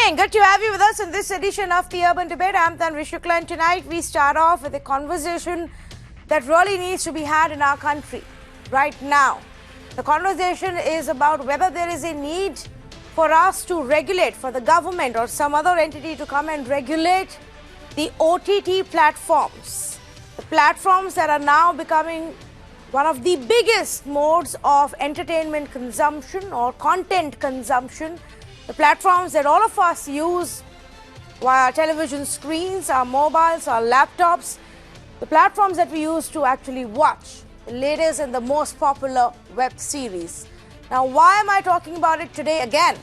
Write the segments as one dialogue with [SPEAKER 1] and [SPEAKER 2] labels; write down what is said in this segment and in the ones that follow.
[SPEAKER 1] evening. Good to have you with us in this edition of the Urban Debate. I'm Tanvi Shukla, and tonight we start off with a conversation that really needs to be had in our country right now. The conversation is about whether there is a need for us to regulate, for the government or some other entity to come and regulate the OTT platforms. The platforms that are now becoming one of the biggest modes of entertainment consumption or content consumption. The platforms that all of us use via television screens, our mobiles, our laptops, the platforms that we use to actually watch the latest and the most popular web series. Now, why am I talking about it today again?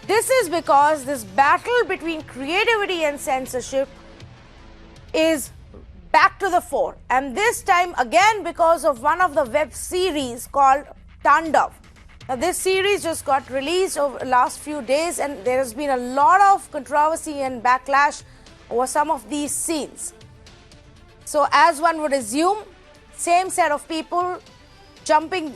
[SPEAKER 1] This is because this battle between creativity and censorship is back to the fore, and this time again because of one of the web series called Tandav. Now, this series just got released over the last few days, and there has been a lot of controversy and backlash over some of these scenes. So, as one would assume, same set of people jumping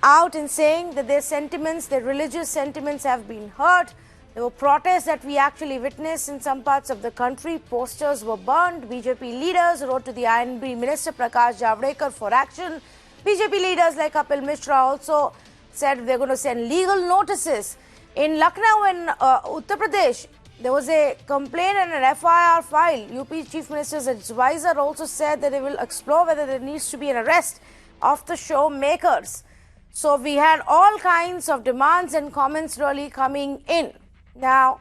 [SPEAKER 1] out and saying that their sentiments, their religious sentiments have been hurt. There were protests that we actually witnessed in some parts of the country. Posters were burned. BJP leaders wrote to the INB Minister Prakash Javadekar for action. BJP leaders like Kapil Mishra also said they're going to send legal notices. In Lucknow and Uttar Pradesh, there was a complaint and an FIR filed. UP Chief Minister's advisor also said that they will explore whether there needs to be an arrest of the show makers. So we had all kinds of demands and comments really coming in. Now,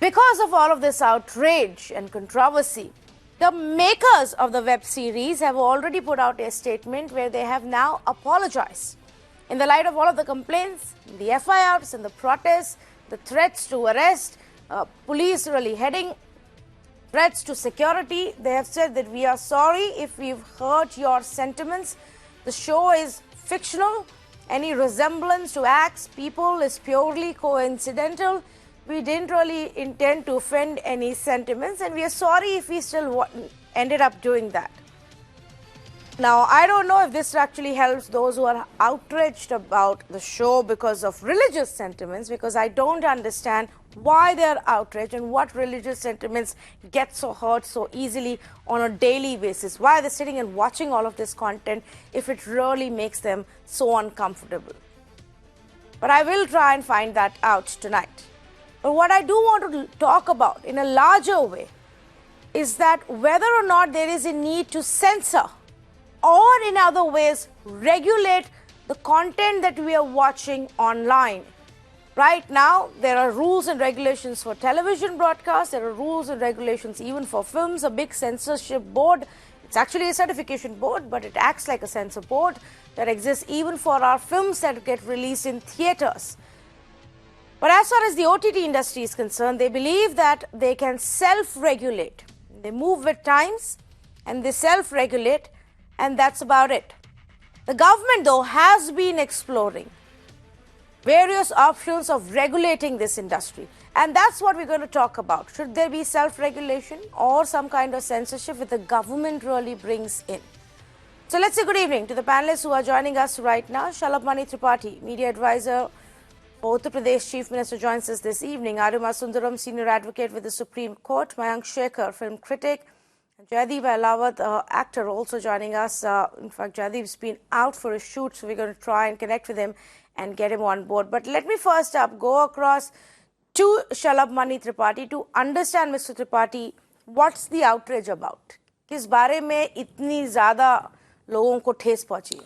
[SPEAKER 1] because of all of this outrage and controversy, the makers of the web series have already put out a statement where they have now apologized. In the light of all of the complaints, the FIRs and the protests, the threats to arrest, police really heading, threats to security, they have said that we are sorry if we've hurt your sentiments. The show is fictional. Any resemblance to acts, people is purely coincidental. We didn't really intend to offend any sentiments, and we are sorry if we still ended up doing that. Now, I don't know if this actually helps those who are outraged about the show because of religious sentiments, because I don't understand why they are outraged and what religious sentiments get so hurt so easily on a daily basis. Why are they sitting and watching all of this content if it really makes them so uncomfortable? But I will try and find that out tonight. But what I do want to talk about in a larger way is that whether or not there is a need to censor or in other ways regulate the content that we are watching online. Right now, there are rules and regulations for television broadcast. There are rules and regulations even for films. A big censorship board. It's actually a certification board, but it acts like a censor board that exists even for our films that get released in theaters. But as far as the OTT industry is concerned, they believe that they can self-regulate. They move with times and they self-regulate, and that's about it. The government, though, has been exploring various options of regulating this industry. And that's what we're going to talk about. Should there be self-regulation or some kind of censorship that the government really brings in? So let's say good evening to the panelists who are joining us right now. Shalabh Mani Tripathi, Media Advisor for Uttar Pradesh Chief Minister, joins us this evening. Arima Sundaram, Senior Advocate with the Supreme Court. Mayank Shekhar, film critic. Jaideep Ahlawat, actor, also joining us. In fact, Jaideep's been out for a shoot, so we're going to try and connect with him and get him on board. But let me first up go across to Shalabh Mani Tripathi to understand, Mr. Tripathi, what's the outrage about? किस बारे में इतनी ज़्यादा लोगों को ठेस पहुंची है?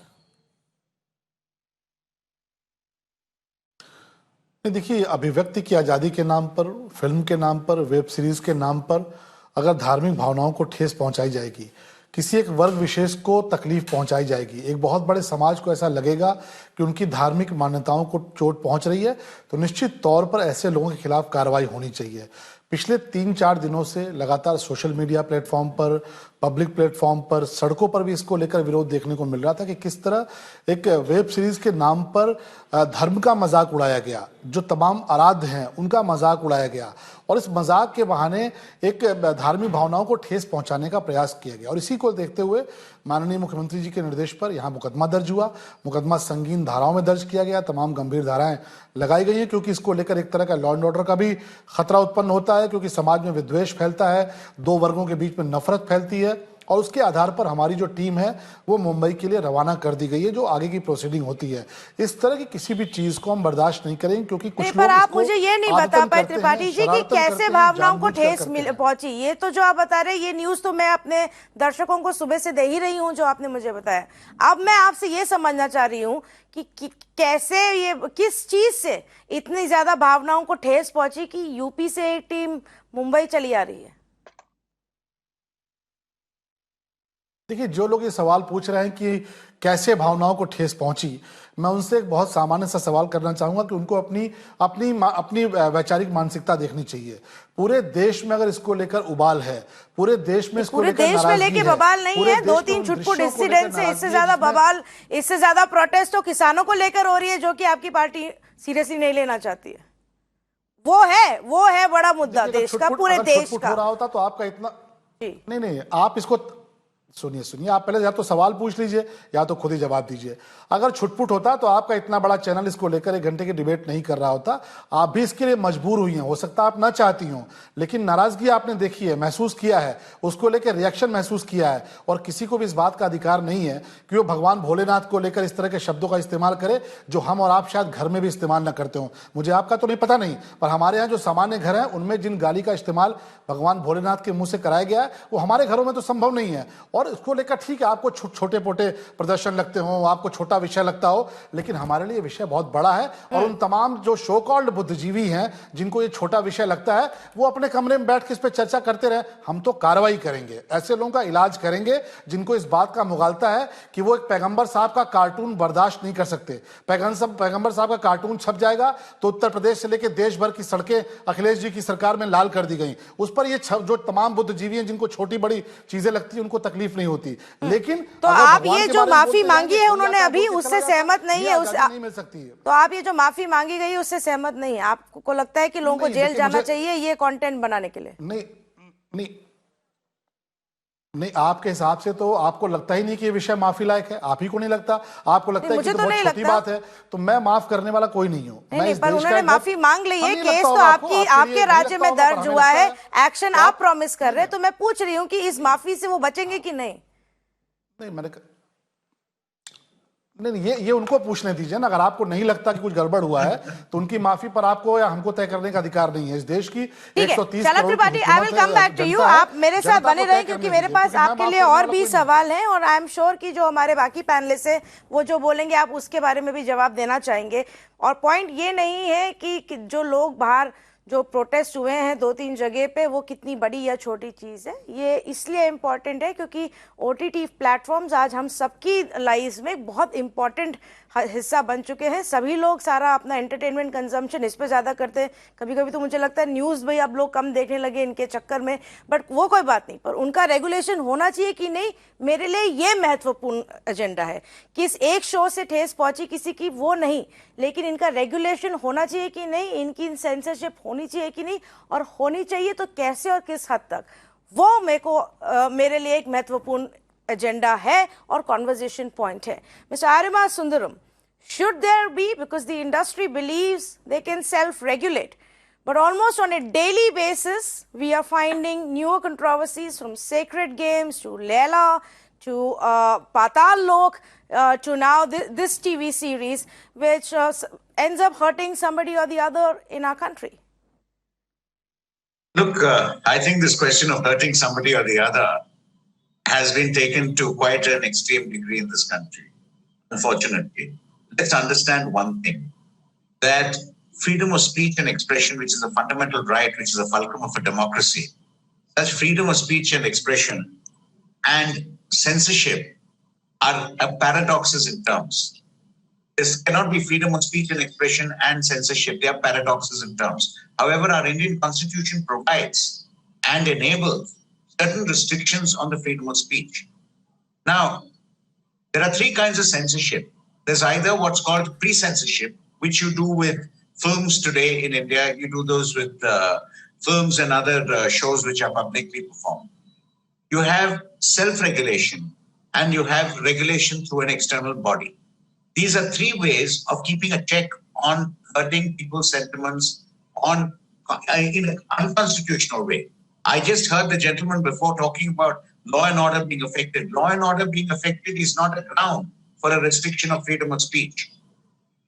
[SPEAKER 2] देखिए, अभिव्यक्ति की आज़ादी के नाम पर, फिल्म के नाम पर, वेब सीरीज के नाम पर अगर धार्मिक भावनाओं को ठेस पहुंचाई जाएगी, किसी एक वर्ग विशेष को तकलीफ पहुंचाई जाएगी, एक बहुत बड़े समाज को ऐसा लगेगा कि उनकी धार्मिक मान्यताओं को चोट पहुंच रही है, तो निश्चित तौर पर ऐसे लोगों के खिलाफ कार्रवाई होनी चाहिए। पिछले 3-4 दिनों से लगातार सोशल मीडिया प्लेटफॉर्म पर, पब्लिक प्लेटफॉर्म पर, सड़कों पर भी इसको लेकर विरोध देखने को मिल रहा था कि किस तरह एक वेब सीरीज के नाम पर धर्म का मजाक उड़ाया गया, जो तमाम आराध्य हैं उनका मजाक उड़ाया गया और इस मजाक के बहाने एक धार्मिक भावनाओं को ठेस पहुंचाने का प्रयास किया गया। और इसी को देखते हुए माननीय मुख्यमंत्री जी के निर्देश पर यहाँ मुकदमा दर्ज हुआ। मुकदमा संगीन धाराओं में दर्ज किया गया, तमाम गंभीर धाराएं लगाई गई हैं, क्योंकि इसको लेकर एक तरह का लॉ एंड ऑर्डर का भी खतरा उत्पन्न होता है, क्योंकि समाज में विद्वेष फैलता है, दो वर्गों के बीच में नफरत फैलती है। और उसके आधार पर हमारी जो टीम है वो मुंबई के लिए रवाना कर दी गई है, जो आगे की प्रोसीडिंग होती है। इस तरह की किसी भी चीज को हम बर्दाश्त नहीं करेंगे, क्योंकि कुछ लोग
[SPEAKER 1] पर आप मुझे ये नहीं बता पाए त्रिपाठी जी कि कैसे भावनाओं को ठेस पहुंची। ये तो जो आप बता रहे हैं, ये न्यूज तो मैं अपने दर्शकों को सुबह से दे ही रही हूं जो आपने मुझे बताया। अब मैं आपसे ये समझना चाह रही हूं कि कैसे, ये किस चीज से इतनी ज्यादा भावनाओं को ठेस पहुंची कि यूपी से एक टीम मुंबई चली आ रही है।
[SPEAKER 2] देखिए, जो लोग ये सवाल पूछ रहे हैं कि कैसे भावनाओं को ठेस पहुंची, मैं उनसे एक बहुत सामान्य सा सवाल करना चाहूंगा कि उनको अपनी वैचारिक मानसिकता देखनी चाहिए। पूरे देश में अगर इसको लेकर उबाल है, पूरे देश में इसको लेकर
[SPEAKER 1] देश में लेके बवाल नहीं है, 2-3 छुटपुट इंसिडेंट से इससे ज्यादा बवाल, इससे ज्यादा प्रोटेस्ट तो किसानों को लेकर हो रही है, जो कि आपकी पार्टी सीरियसली नहीं लेना चाहती है। वो है बड़ा मुद्दा देश का, पूरे देश का।
[SPEAKER 2] हो रहा होता तो आपका इतना नहीं, आप इसको सुनिए, आप पहले या तो सवाल पूछ लीजिए या तो खुद ही जवाब दीजिए। अगर छुटपुट होता तो आपका इतना बड़ा चैनल इसको लेकर 1 घंटे की डिबेट नहीं कर रहा होता। आप भी इसके लिए मजबूर हुई हैं, हो सकता है आप ना चाहती हो, लेकिन नाराजगी आपने देखी है, महसूस किया है, उसको लेकर रिएक्शन महसूस किया है। और किसी को भी इस बात का अधिकार नहीं है कि वो भगवान भोलेनाथ को लेकर इस तरह के शब्दों का इस्तेमाल करे जो हम और आप शायद घर में भी इस्तेमाल ना करते हो। मुझे आपका तो नहीं पता नहीं, पर हमारे यहाँ जो सामान्य घर है उनमें जिन गाली का इस्तेमाल भगवान भोलेनाथ के मुंह से कराया गया है वो हमारे घरों में तो संभव नहीं है। और इसको लेकर ठीक है, आपको छोटे मोटे प्रदर्शन लगते हो, आपको छोटा विषय लगता हो, लेकिन हमारे लिए विषय बहुत बड़ा है। और उन तमाम जो शो कॉल्ड बुद्धिजीवी हैं जिनको ये छोटा विषय लगता है, वो अपने कमरे में बैठ के इस पर चर्चा करते रहे। हम तो कार्रवाई करेंगे, ऐसे लोगों का इलाज करेंगे जिनको इस बात का मुगालता है कि वो एक पैगंबर साहब का कार्टून बर्दाश्त नहीं कर सकते। पैगंबर साहब का कार्टून छप जाएगा तो उत्तर प्रदेश से लेकर देश भर की सड़कें अखिलेश जी की सरकार में लाल कर दी गई। उस पर ये जो तमाम बुद्धिजीवी हैं जिनको छोटी बड़ी चीजें लगती है उनको तकलीफ नहीं होती। लेकिन
[SPEAKER 1] तो आप ये जो माफी मांगी है उन्होंने अभी उससे सहमत नहीं है,
[SPEAKER 2] नहीं मिल सकती है।
[SPEAKER 1] तो आप ये जो माफी मांगी गई उससे सहमत नहीं है? आपको लगता है कि लोगों को जेल जाना चाहिए ये कंटेंट बनाने के लिए?
[SPEAKER 2] नहीं, आपके हिसाब से तो आपको लगता ही नहीं कि ये विषय माफी लायक है। आप ही को नहीं लगता, आपको लगता है कि तो बहुत छोटी बात है, तो मैं माफ करने वाला कोई नहीं हूँ।
[SPEAKER 1] पर उन्होंने माफी मांग ली है, केस तो आपके राज्य में दर्ज हुआ है, एक्शन आप प्रॉमिस कर रहे हैं, तो मैं पूछ रही हूँ कि इस माफी से वो बचेंगे कि नहीं?
[SPEAKER 2] नहीं, ये उनको पूछने दीजिए ना। अगर आपको नहीं लगता कि कुछ गड़बड़ हुआ है तो उनकी माफी पर आपको या हमको तय करने का अधिकार नहीं है। इस देश की 130 crore
[SPEAKER 1] Tripathi, I will come back to you. आप मेरे साथ बने रहे क्योंकि मेरे पास आपके लिए और भी सवाल हैं और आई एम श्योर कि जो हमारे बाकी पैनलिस्ट है वो जो बोलेंगे आप उसके बारे में भी जवाब देना चाहेंगे। और पॉइंट ये नहीं है कि जो लोग बाहर जो प्रोटेस्ट हुए हैं 2-3 जगह पे वो कितनी बड़ी या छोटी चीज़ है, ये इसलिए इम्पॉर्टेंट है क्योंकि OTT प्लेटफॉर्म्स आज हम सबकी लाइफ में बहुत इम्पॉर्टेंट हिस्सा बन चुके हैं। सभी लोग सारा अपना एंटरटेनमेंट कंजम्पशन इस पे ज़्यादा करते हैं। कभी कभी तो मुझे लगता है न्यूज़ भाई अब लोग कम देखने लगे इनके चक्कर में, बट वो कोई बात नहीं। पर उनका रेगुलेशन होना चाहिए कि नहीं, मेरे लिए ये महत्वपूर्ण एजेंडा है। किस एक शो से ठेस पहुंची किसी की वो नहीं, लेकिन इनका रेगुलेशन होना चाहिए कि नहीं, इनकी सेंसरशिप होनी चाहिए कि नहीं, और होनी चाहिए तो कैसे और किस हद तक, वो मेरे लिए एक महत्वपूर्ण एजेंडा है और कॉन्वर्जेशन पॉइंट है। Mister Aryama Sundaram, should there be, because the industry believes they can self-regulate, but almost on a daily basis we are finding newer controversies, from Sacred Games to Leela to Patal Lok to now this TV series which ends up hurting somebody or the other in our country.
[SPEAKER 3] Look, I think this question of hurting somebody or the other has been taken to quite an extreme degree in this country, unfortunately. Let's understand one thing, that freedom of speech and expression, which is a fundamental right, which is a fulcrum of a democracy, such freedom of speech and expression and censorship are paradoxes in terms. This cannot be freedom of speech and expression and censorship. They are paradoxes in terms. However, our Indian Constitution provides and enables certain restrictions on the freedom of speech. Now, there are three kinds of censorship. There's either what's called pre-censorship, which you do with films today in India. You do those with films and other shows which are publicly performed. You have self-regulation, and you have regulation through an external body. These are three ways of keeping a check on hurting people's sentiments in an unconstitutional way. I just heard the gentleman before talking about law and order being affected. Law and order being affected is not a ground for a restriction of freedom of speech.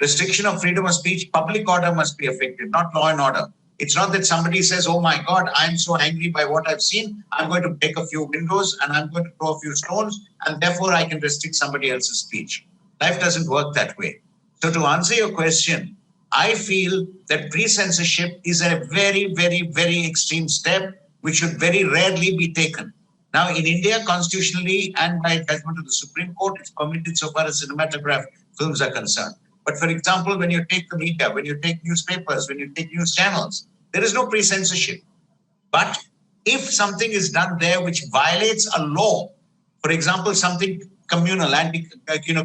[SPEAKER 3] Restriction of freedom of speech, public order must be affected, not law and order. It's not that somebody says, oh my God, I'm so angry by what I've seen, I'm going to break a few windows and I'm going to throw a few stones, and therefore I can restrict somebody else's speech. Life doesn't work that way. So to answer your question, I feel that pre-censorship is a very, very, very extreme step which should very rarely be taken. Now, in India, constitutionally and by judgment of the Supreme Court, it's permitted so far as cinematograph films are concerned. But for example, when you take the media, when you take newspapers, when you take news channels, there is no pre-censorship. But if something is done there which violates a law, for example, something communal,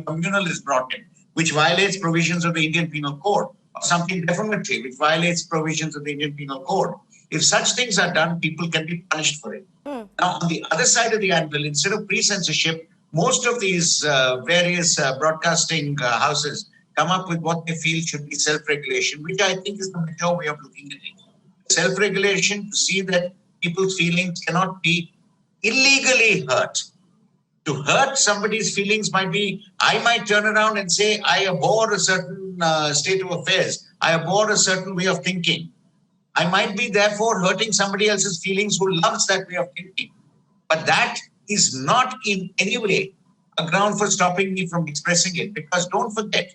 [SPEAKER 3] communal is brought in, which violates provisions of the Indian Penal Code, or something defamatory, which violates provisions of the Indian Penal Code. If such things are done, people can be punished for it. Now, on the other side of the anvil, instead of pre-censorship, most of these various broadcasting houses come up with what they feel should be self-regulation, which I think is the mature way of looking at it. Self-regulation to see that people's feelings cannot be illegally hurt. To hurt somebody's feelings I might turn around and say, I abhor a certain state of affairs. I abhor a certain way of thinking. I might be therefore hurting somebody else's feelings who loves that way of thinking. But that is not in any way a ground for stopping me from expressing it. Because don't forget,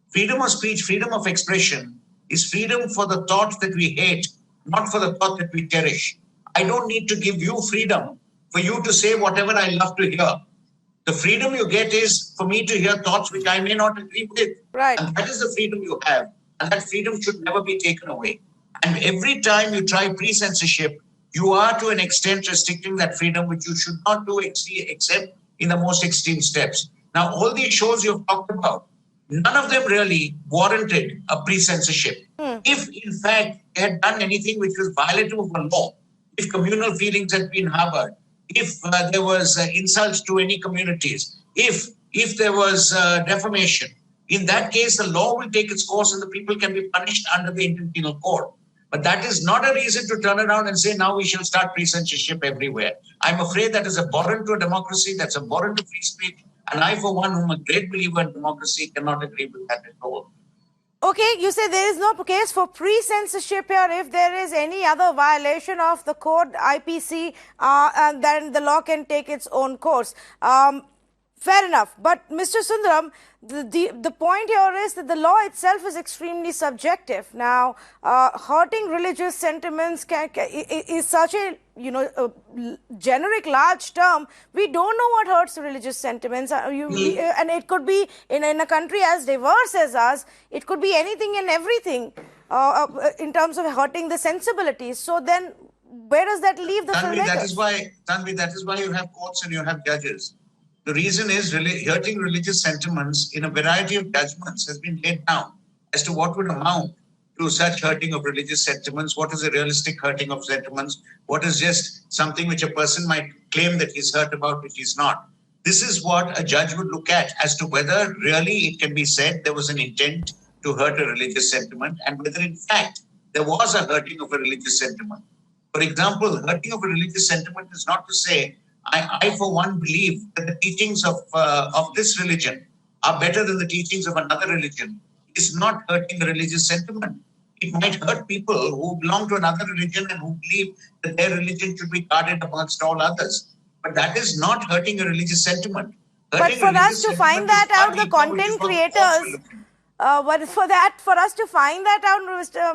[SPEAKER 3] freedom of speech, freedom of expression is freedom for the thought that we hate, not for the thought that we cherish. I don't need to give you freedom for you to say whatever I love to hear. The freedom you get is for me to hear thoughts which I may not agree with.
[SPEAKER 1] Right.
[SPEAKER 3] And that is the freedom you have. And that freedom should never be taken away. And every time you try pre-censorship, you are to an extent restricting that freedom, which you should not do except in the most extreme steps. Now, all these shows you've talked about, none of them really warranted a pre-censorship. If, in fact, they had done anything which was violative of a law, if communal feelings had been harbored, if there was insults to any communities, if there was defamation, in that case, the law will take its course and the people can be punished under the Indian Penal Code. But that is not a reason to turn around and say, now we shall start pre-censorship everywhere. I'm afraid that is abhorrent to a democracy, that's abhorrent to free speech. And I, for one, whom a great believer in democracy, cannot agree with that at all.
[SPEAKER 1] Okay, you say there is no case for pre-censorship here. If there is any other violation of the code, IPC, and then the law can take its own course. Fair enough. But Mr. Sundaram, the point here is that the law itself is extremely subjective. Now, hurting religious sentiments is such a generic large term. We don't know what hurts religious sentiments. And it could be in a country as diverse as us, it could be anything and everything in terms of hurting the sensibilities. So then where does that leave the filmmakers?
[SPEAKER 3] That is why you have courts and you have judges. The reason is hurting religious sentiments in a variety of judgments has been laid down as to what would amount to such hurting of religious sentiments, what is a realistic hurting of sentiments, what is just something which a person might claim that he's hurt about which he's not. This is what a judge would look at as to whether really it can be said there was an intent to hurt a religious sentiment and whether in fact there was a hurting of a religious sentiment. For example, hurting of a religious sentiment is not to say I, for one, believe that the teachings of this religion are better than the teachings of another religion. It's not hurting the religious sentiment. It might hurt people who belong to another religion and who believe that their religion should be guarded amongst all others. But that is not hurting a religious sentiment.
[SPEAKER 1] But for us to find that out, the content creators... for us to find that out,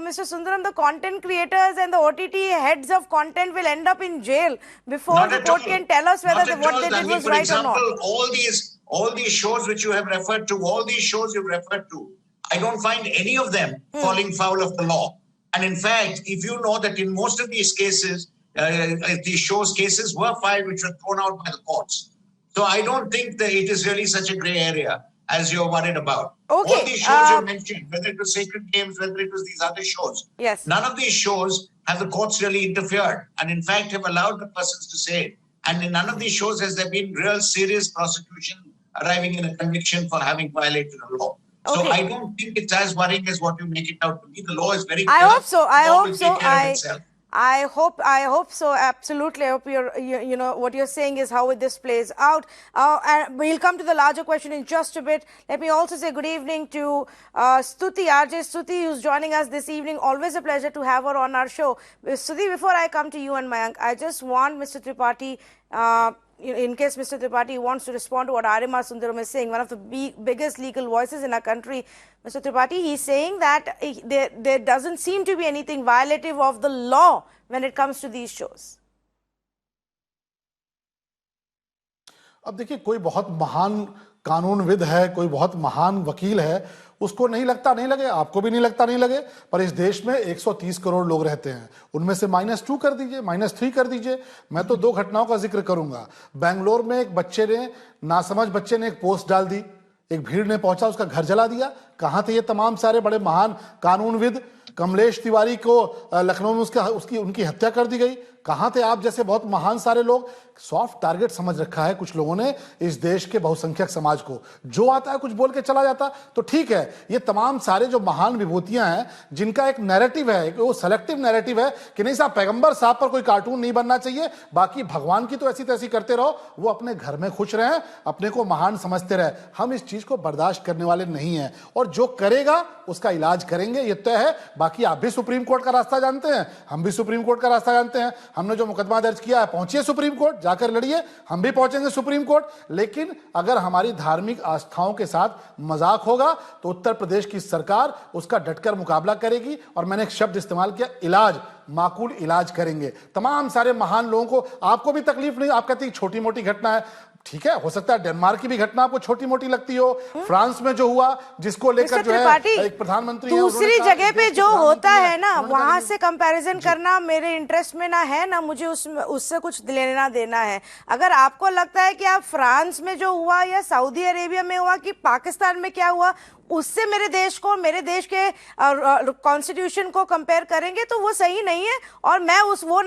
[SPEAKER 1] Mr. Sundaram, the content creators and the OTT heads of content will end up in jail before the court can tell us whether what they did was right or not.
[SPEAKER 3] For example, all these shows which you have referred to, I don't find any of them falling foul of the law. And in fact, if you know that in most of these cases, these shows cases were filed which were thrown out by the courts. So I don't think that it is really such a gray area as you're worried about.
[SPEAKER 1] Okay,
[SPEAKER 3] All these shows you mentioned, whether it was Sacred Games, whether it was these other shows,
[SPEAKER 1] yes,
[SPEAKER 3] none of these shows have the courts really interfered, and in fact have allowed the persons to say it. And in none of these shows has there been real serious prosecution arriving in a conviction for having violated the law. So
[SPEAKER 1] Okay.
[SPEAKER 3] I don't think it's as worrying as what you make it out to be. The law is very clear.
[SPEAKER 1] I hope so. I
[SPEAKER 3] The law
[SPEAKER 1] hope
[SPEAKER 3] will
[SPEAKER 1] so.
[SPEAKER 3] take care of itself.
[SPEAKER 1] I hope so. Absolutely. I hope you know, what you're saying is how this plays out. And we'll come to the larger question in just a bit. Let me also say good evening to Stuti, RJ Stuti, who's joining us this evening. Always a pleasure to have her on our show. Stuti, before I come to you and Mayank, I just want Mr. Tripathi, in case Mr. Tripathi wants to respond to what Arima Sundaram is saying, one of the biggest legal voices in our country, Mr. Tripathi, he's saying that there doesn't seem to be anything violative of the law when it comes to these shows.
[SPEAKER 2] अब देखिए, कोई बहुत महान कानूनविद है, कोई बहुत महान वकील है, उसको नहीं लगता नहीं लगे, आपको भी नहीं लगता नहीं लगे, पर इस देश में 130 करोड़ लोग रहते हैं, उनमें से -2 कर दीजिए, -3 कर दीजिए। मैं तो 2 घटनाओं का जिक्र करूंगा। बेंगलोर में एक बच्चे ने, नासमझ बच्चे ने एक पोस्ट डाल दी, एक भीड़ ने पहुंचा, उसका घर जला दिया। कहां थे ये तमाम सारे बड़े महान कानूनविद? कमलेश तिवारी को लखनऊ में उनकी हत्या कर दी गई। कहां थे आप जैसे बहुत महान सारे लोग? सॉफ्ट टारगेट समझ रखा है कुछ लोगों ने इस देश के बहुसंख्यक समाज को। जो आता है कुछ बोल के चला जाता तो ठीक है। ये तमाम सारे जो महान विभूतियां हैं, जिनका एक नैरेटिव है, वो सेलेक्टिव नैरेटिव है कि नहीं साहब, पैगंबर साहब पर कोई कार्टून नहीं बनना चाहिए, बाकी भगवान की तो ऐसी तैसी करते रहो, वो अपने घर में खुश रहें, अपने को महान समझते रहे। हम इस चीज को बर्दाश्त करने वाले नहीं है, और जो करेगा उसका इलाज करेंगे, ये तय है। बाकी आप भी सुप्रीम कोर्ट का रास्ता जानते हैं, हम भी सुप्रीम कोर्ट का रास्ता जानते हैं। हमने जो मुकदमा दर्ज किया है, पहुंचिए सुप्रीम कोर्ट, जाकर लड़िए, हम भी पहुंचेंगे सुप्रीम कोर्ट। लेकिन अगर हमारी धार्मिक आस्थाओं के साथ मजाक होगा तो उत्तर प्रदेश की सरकार उसका डटकर मुकाबला करेगी। और मैंने एक शब्द इस्तेमाल किया, इलाज, माकूल इलाज करेंगे। तमाम सारे महान लोगों को, आपको भी तकलीफ नहीं, आप कहते हैं छोटी मोटी घटना है, ठीक है, हो सकता है डेनमार्क की भी घटना आपको छोटी मोटी लगती हो, फ्रांस में जो हुआ, जिसको लेकर जो है एक प्रधानमंत्री
[SPEAKER 1] दूसरी जगह पे जो होता है ना, वहां से कंपैरिजन करना मेरे इंटरेस्ट में ना है, ना मुझे उससे कुछ लेना देना है। अगर आपको लगता है कि आप फ्रांस में जो हुआ या सऊदी अरेबिया में हुआ कि पाकिस्तान में क्या हुआ, उससे मेरे देश को, मेरे देश के कॉन्स्टिट्यूशन को कंपेयर करेंगे तो वो सही नहीं है, और मैं वो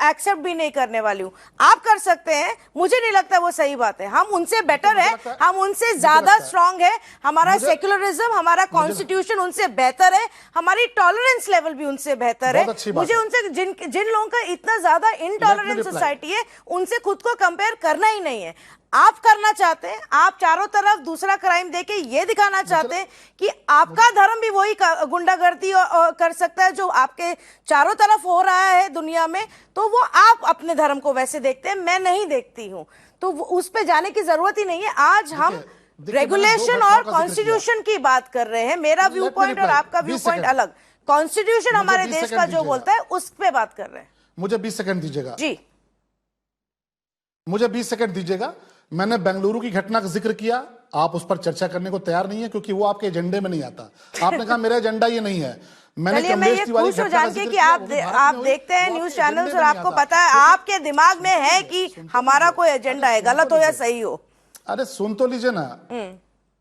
[SPEAKER 1] एक्सेप्ट भी नहीं करने वाली हूँ। आप कर सकते हैं, मुझे नहीं लगता वो सही बात है। हम उनसे बेटर है, हम उनसे ज्यादा स्ट्रांग है, हमारा सेक्युलरिज्म, हमारा कॉन्स्टिट्यूशन उनसे बेहतर है, हमारी टॉलरेंस लेवल भी उनसे बेहतर है। मुझे उनसे, जिन लोगों का इतना ज्यादा इनटॉलरेंट सोसाइटी है, उनसे खुद को कंपेयर करना ही नहीं है। आप करना चाहते हैं, आप चारों तरफ दूसरा क्राइम देके ये दिखाना चाहते हैं कि आपका धर्म भी वही गुंडागर्दी कर सकता है जो आपके चारों तरफ हो रहा है दुनिया में, तो वो आप अपने धर्म को वैसे देखते हैं, मैं नहीं देखती हूं, तो उस पे जाने की जरूरत ही नहीं है। आज हम रेगुलेशन और कॉन्स्टिट्यूशन की बात कर रहे हैं, मेरा व्यू पॉइंट और आपका व्यू पॉइंट अलग। कॉन्स्टिट्यूशन हमारे देश का जो बोलता है उस पे बात कर रहे हैं।
[SPEAKER 2] मुझे 20 सेकंड दीजिएगा
[SPEAKER 1] जी,
[SPEAKER 2] मुझे 20 सेकंड दीजिएगा। मैंने बेंगलुरु की घटना का जिक्र किया, आप उस पर चर्चा करने को तैयार नहीं है क्योंकि वो आपके एजेंडे में नहीं आता। आपने कहा मेरा एजेंडा ये नहीं है।
[SPEAKER 1] चलिए, मैं ये खुश हो जान के कि आप देखते हैं न्यूज चैनल्स और आपको पता है, आपके दिमाग में है कि हमारा कोई एजेंडा है, गलत हो या सही हो।
[SPEAKER 2] अरे सुन तो लीजिए ना।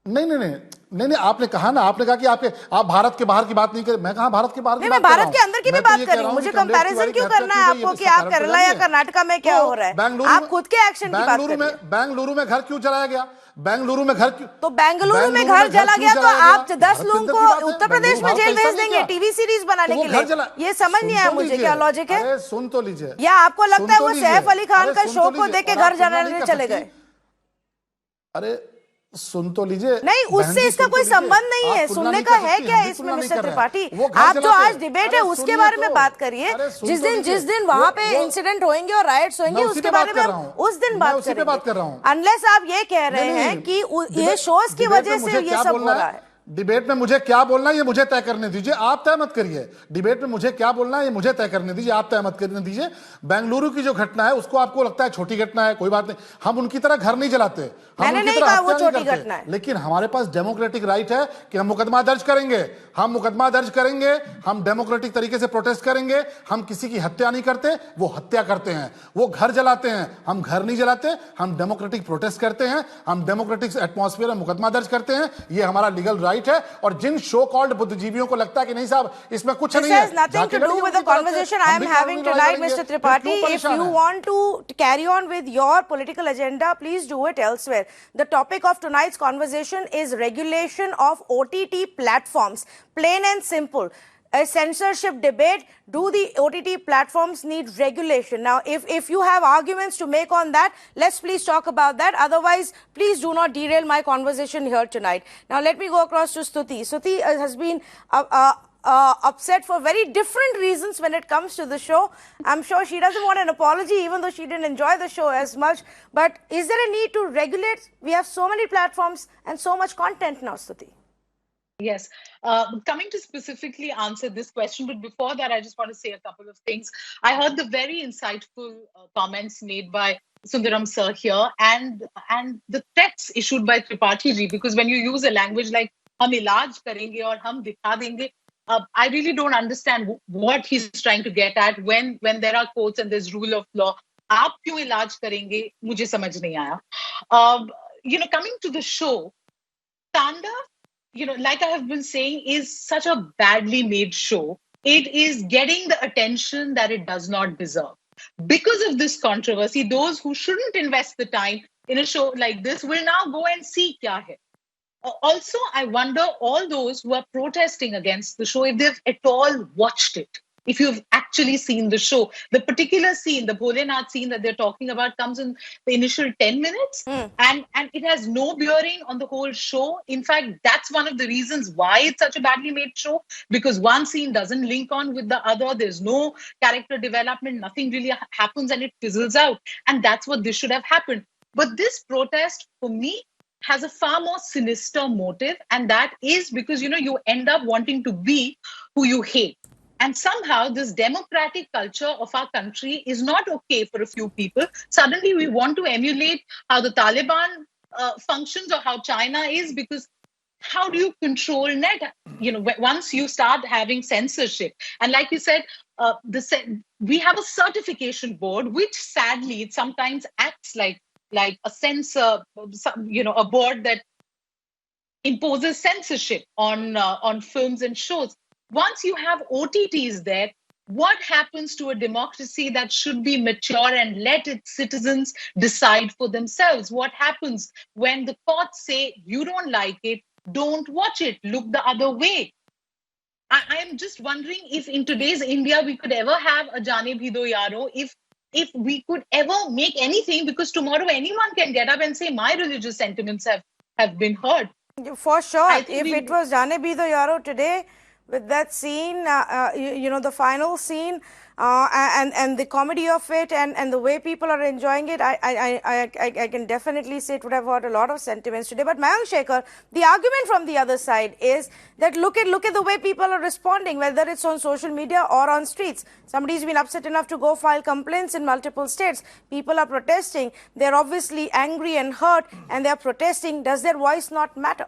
[SPEAKER 2] नहीं, आपने कहा ना, आपने कहा कि आप भारत के बाहर की बात नहीं कर। मैं कहा भारत के बाहर की बात कर रहा हूं,
[SPEAKER 1] भारत के अंदर की भी बात कर रही हूं। मुझे कंपैरिजन क्यों करना है आपको कि आप केरला या कर्नाटका में क्या हो रहा है? आप खुद के एक्शन की बात कर रहे हैं।
[SPEAKER 2] बेंगलुरु में घर क्यों जलाया गया? बेंगलुरु में घर क्यों?
[SPEAKER 1] तो बेंगलुरु में घर जला गया तो आप 10 लोगों को उत्तर प्रदेश में जेल भेज देंगे टीवी सीरीज बनाने के लिए? ये समझ नहीं आया मुझे, क्या लॉजिक है?
[SPEAKER 2] सुन तो लीजिए।
[SPEAKER 1] या आपको लगता है वो सैफ अली खान का शो को देख के घर जलाने चले गए?
[SPEAKER 2] अरे सुन तो लीजिए।
[SPEAKER 1] नहीं, उससे इसका कोई संबंध नहीं है। सुनने का है क्या इसमें मिस्टर त्रिपाठी? आप जो आज डिबेट है उसके बारे में बात करिए। जिस दिन वहां पे इंसिडेंट होंगे और राइट्स होंगे उसके बारे में उस दिन बात करेंगे। अनलेस आप ये कह रहे हैं कि ये शोज की वजह से ये सब हो रहा है।
[SPEAKER 2] डिबेट में मुझे क्या बोलना है ये मुझे तय करने दीजिए, आप तय मत करिए। डिबेट में मुझे क्या बोलना है ये मुझे तय करने दीजिए, आप तय मत करने दीजिए। बेंगलुरु की जो घटना है उसको आपको लगता है छोटी घटना है, कोई बात नहीं, हम उनकी तरह घर नहीं जलाते, हम
[SPEAKER 1] मैंने
[SPEAKER 2] उनकी
[SPEAKER 1] नहीं
[SPEAKER 2] तरह
[SPEAKER 1] कहा वो
[SPEAKER 2] हत्या नहीं
[SPEAKER 1] छोटी
[SPEAKER 2] करते।
[SPEAKER 1] घटना है।
[SPEAKER 2] लेकिन हमारे पास डेमोक्रेटिक राइट है कि हम मुकदमा दर्ज करेंगे, हम मुकदमा दर्ज करेंगे, हम डेमोक्रेटिक तरीके से प्रोटेस्ट करेंगे। हम किसी की हत्या नहीं करते, वो हत्या करते हैं। वो घर जलाते हैं, हम घर नहीं जलाते, हम डेमोक्रेटिक प्रोटेस्ट करते हैं, हम डेमोक्रेटिक एटमॉस्फेयर में मुकदमा दर्ज करते हैं। ये हमारा लीगल राइट है। और जिन शो कॉल्ड बुद्धिजीवियों को लगता है कि नहीं साहब इसमें कुछ नहीं है,
[SPEAKER 1] This has nothing to do with the conversation I am having tonight, Mr. Tripathi. If you want to carry on with your political agenda, please do it elsewhere. The topic of tonight's conversation is regulation of OTT platforms. Plain and simple. A censorship debate. Do the OTT platforms need regulation? Now, if you have arguments to make on that, let's please talk about that. Otherwise, please do not derail my conversation here tonight. Now, let me go across to Stuti. Stuti has been upset for very different reasons when it comes to the show. I'm sure she doesn't want an apology, even though she didn't enjoy the show as much. But is there a need to regulate? We have so many platforms and so much content now, Stuti.
[SPEAKER 4] Yes. Coming to specifically answer this question, but before that, I just want to say a couple of things. I heard the very insightful comments made by Sundaram sir here, and the threats issued by Tripathi ji, because when you use a language like "hum ilaj karenge" or "hum dikha denge," I really don't understand what he's trying to get at when there are courts and there's rule of law. Aap kyun ilaj karenge? Mujhe samajh nahi aaya. Coming to the show, Tandav, like I have been saying, is such a badly made show. It is getting the attention that it does not deserve. Because of this controversy, those who shouldn't invest the time in a show like this will now go and see kya hai. Also, I wonder all those who are protesting against the show, if they've at all watched it. If you've actually seen the show, the particular scene, the Bholenath scene that they're talking about, comes in the initial 10 minutes and it has no bearing on the whole show. In fact, that's one of the reasons why it's such a badly made show, because one scene doesn't link on with the other. There's no character development, nothing really happens, and it fizzles out. And that's what this should have happened. But this protest, for me, has a far more sinister motive, and that is because, you end up wanting to be who you hate. And somehow this democratic culture of our country is not okay for a few people. Suddenly we want to emulate how the Taliban functions or how China is, because how do you control net? Once you start having censorship. And like you said, we have a certification board, which sadly it sometimes acts like a censor, a board that imposes censorship on films and shows. Once you have OTTs there, what happens to a democracy that should be mature and let its citizens decide for themselves? What happens when the courts say, you don't like it, don't watch it, look the other way? I'm just wondering if in today's India we could ever have a Jaane Bhi Do Yaro, if we could ever make anything, because tomorrow anyone can get up and say my religious sentiments have been hurt.
[SPEAKER 1] For sure. If it was Jaane Bhi Do Yaro today, with that scene, the final scene, and the comedy of it, and the way people are enjoying it, I can definitely say it would have hurt a lot of sentiments today. But Mayank Shekhar, the argument from the other side is that look at the way people are responding, whether it's on social media or on streets. Somebody's been upset enough to go file complaints in multiple states. People are protesting. They're obviously angry and hurt, and they're protesting. Does their voice not matter?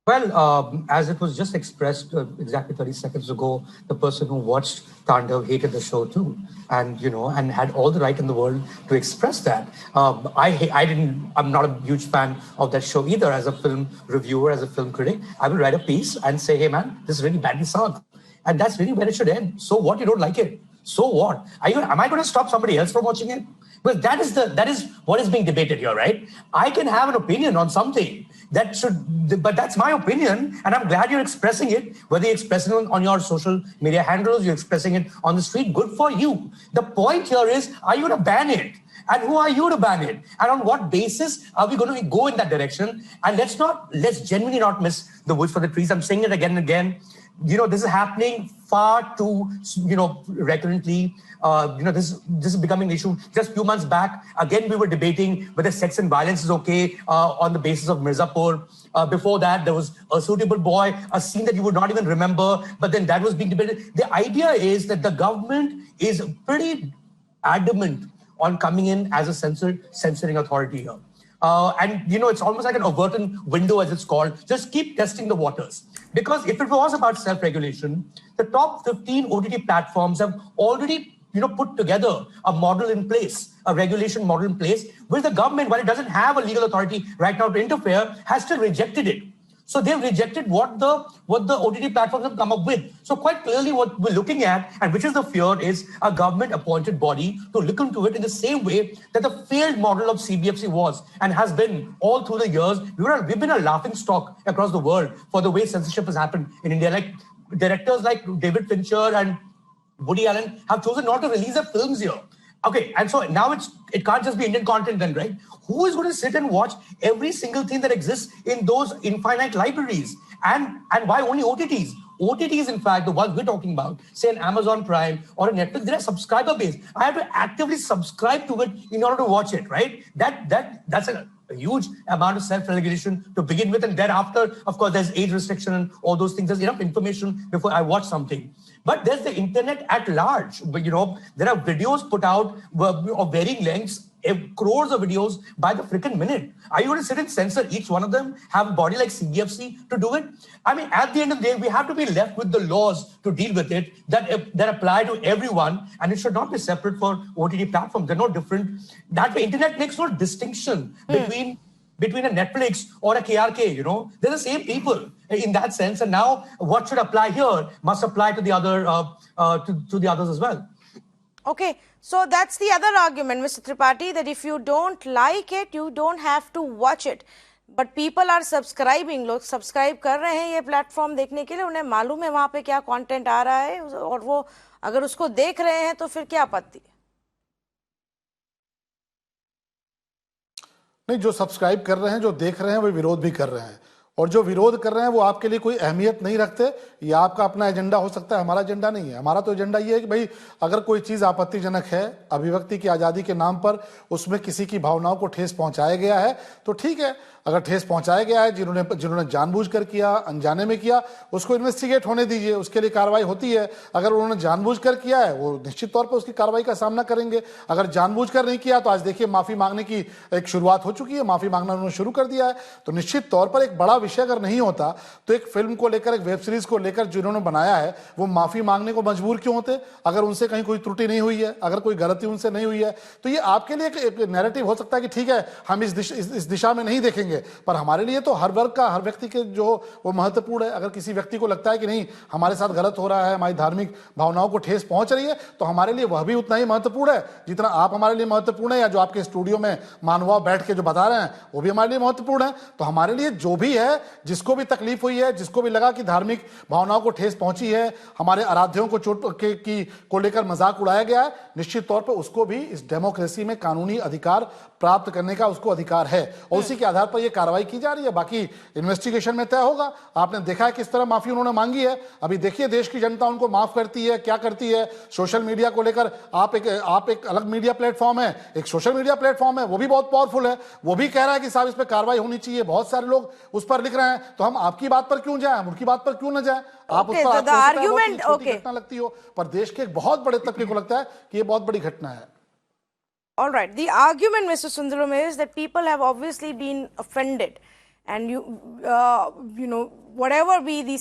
[SPEAKER 5] Well, as it was just expressed exactly 30 seconds ago, the person who watched Tandav hated the show too, and and had all the right in the world to express that. I'm not a huge fan of that show either. As a film reviewer, as a film critic, I will write a piece and say, hey man, this is really badly sung, and that's really where it should end. So what? You don't like it? So what? Am I going to stop somebody else from watching it? Well, that is what is being debated here, right? I can have an opinion on something but that's my opinion, and I'm glad you're expressing it. Whether you're expressing it on your social media handles, you're expressing it on the street, good for you. The point here is, are you going to ban it? And who are you to ban it? And on what basis are we going to go in that direction? And let's genuinely not miss the woods for the trees. I'm saying it again and again. This is happening far too, recurrently. This is becoming an issue. Just a few months back, again, we were debating whether sex and violence is okay on the basis of Mirzapur. Before that, there was A Suitable Boy, a scene that you would not even remember, but then that was being debated. The idea is that the government is pretty adamant on coming in as a censoring authority here. And it's almost like an Overton window, as it's called. Just keep testing the waters. Because if it was about self-regulation, the top 15 OTT platforms have already put together a model in place, a regulation model in place, where the government, while it doesn't have a legal authority right now to interfere, has still rejected it. So they've rejected what the OTT platforms have come up with. So quite clearly what we're looking at, and which is the fear, is a government-appointed body to look into it in the same way that the failed model of CBFC was and has been all through the years. We've been a laughing stock across the world for the way censorship has happened in India. Like directors like David Fincher and Woody Allen have chosen not to release their films here. Okay, and so now it can't just be Indian content then, right? Who is going to sit and watch every single thing that exists in those infinite libraries? And why only OTTs? OTTs, in fact, the ones we're talking about, say an Amazon Prime or a Netflix, they're subscriber based. I have to actively subscribe to it in order to watch it, right? That's a huge amount of self-regulation to begin with. And thereafter, of course, there's age restriction and all those things. There's enough information before I watch something. But there's the internet at large. But, there are videos put out of varying lengths, crores of videos by the freaking minute. Are you going to sit and censor each one of them, have a body like CBFC to do it? I mean, at the end of the day, we have to be left with the laws to deal with it that apply to everyone, and it should not be separate for OTT platforms. They're no different. That way, internet makes no distinction between a Netflix or a KRK, They're the same people in that sense. And now what should apply here must apply to the other to the others as well.
[SPEAKER 1] Okay, so that's the other argument, Mr. Tripathi, that if you don't like it, you don't have to watch it. But people are subscribing. लोग subscribe कर रहे हैं ये platform देखने के लिए. उन्हें मालूम है वहाँ पे क्या कंटेंट आ रहा है, और वो अगर उसको देख रहे हैं तो फिर क्या आपत्ति?
[SPEAKER 2] नहीं, जो सब्सक्राइब कर रहे हैं, जो देख रहे हैं, वो विरोध भी कर रहे हैं. और जो विरोध कर रहे हैं वो आपके लिए कोई अहमियत नहीं रखते. ये आपका अपना एजेंडा हो सकता है, हमारा एजेंडा नहीं है. हमारा तो एजेंडा ये है कि भाई अगर कोई चीज आपत्तिजनक है, अभिव्यक्ति की आजादी के नाम पर उसमें किसी की भावनाओं को ठेस पहुंचाया गया है तो ठीक है. अगर ठेस पहुंचाया गया है, जिन्होंने जानबूझकर किया, अनजाने में किया, उसको इन्वेस्टिगेट होने दीजिए, उसके लिए कार्रवाई होती है. अगर उन्होंने जानबूझकर किया है, वो निश्चित तौर पर उसकी कार्रवाई का सामना करेंगे. अगर जानबूझकर नहीं किया तो आज देखिए माफी मांगने की एक शुरुआत हो चुकी है, माफी मांगना उन्होंने शुरू कर दिया है. तो निश्चित तौर पर एक बड़ा विषय अगर नहीं होता तो एक फिल्म को लेकर, एक वेब सीरीज को लेकर जिन्होंने बनाया है वो माफी मांगने को मजबूर क्यों होते? अगर उनसे कहीं कोई त्रुटि नहीं हुई है, अगर कोई गलती उनसे नहीं हुई है, तो ये आपके लिए एक नैरेटिव हो सकता है कि ठीक है हम इस दिशा में नहीं देखेंगे. पर हमारे लिए तो हर वर्ग का, हर व्यक्ति के जो वो महत्वपूर्ण है. अगर किसी व्यक्ति को लगता है कि नहीं हमारे साथ गलत हो रहा है, हमारी धार्मिक भावनाओं को ठेस पहुंच रही है, तो हमारे लिए वह भी उतना ही महत्वपूर्ण है जितना आप हमारे लिए महत्वपूर्ण है, या जो आपके स्टूडियो में महानुभाव बैठ के जो बता रहे हैं वो भी हमारे लिए महत्वपूर्ण है. तो हमारे लिए जो भी है, जिसको भी तकलीफ हुई है, जिसको भी लगा कि धार्मिक भावनाओं को ठेस पहुंची है, हमारे आराध्यों को को लेकर मजाक उड़ाया गया है, निश्चित तौर पर उसको भी इस डेमोक्रेसी में कानूनी अधिकार प्राप्त करने का उसको अधिकार है, और उसी के आधार पर यह कार्रवाई की जा रही है. बाकी इन्वेस्टिगेशन में तय होगा. आपने देखा है किस तरह माफी उन्होंने मांगी है. अभी देखिए देश की जनता उनको माफ करती है, क्या करती है. सोशल मीडिया को लेकर आप एक अलग मीडिया प्लेटफॉर्म है, एक सोशल मीडिया प्लेटफॉर्म है, वो भी बहुत पावरफुल है. वो भी कह रहा है कि साहब इस पर कार्रवाई होनी चाहिए. बहुत सारे लोग उस पर लिख रहे हैं, तो हम आपकी बात पर क्यों जाए, हम उनकी बात पर क्यों ना जाए. आप उस पर छोटी घटना लगती हो, पर देश के एक बहुत बड़े तबके को लगता है कि ये बहुत बड़ी घटना है.
[SPEAKER 1] All right. The argument, Mr. Sundaram, is that people have obviously been offended, and whatever be the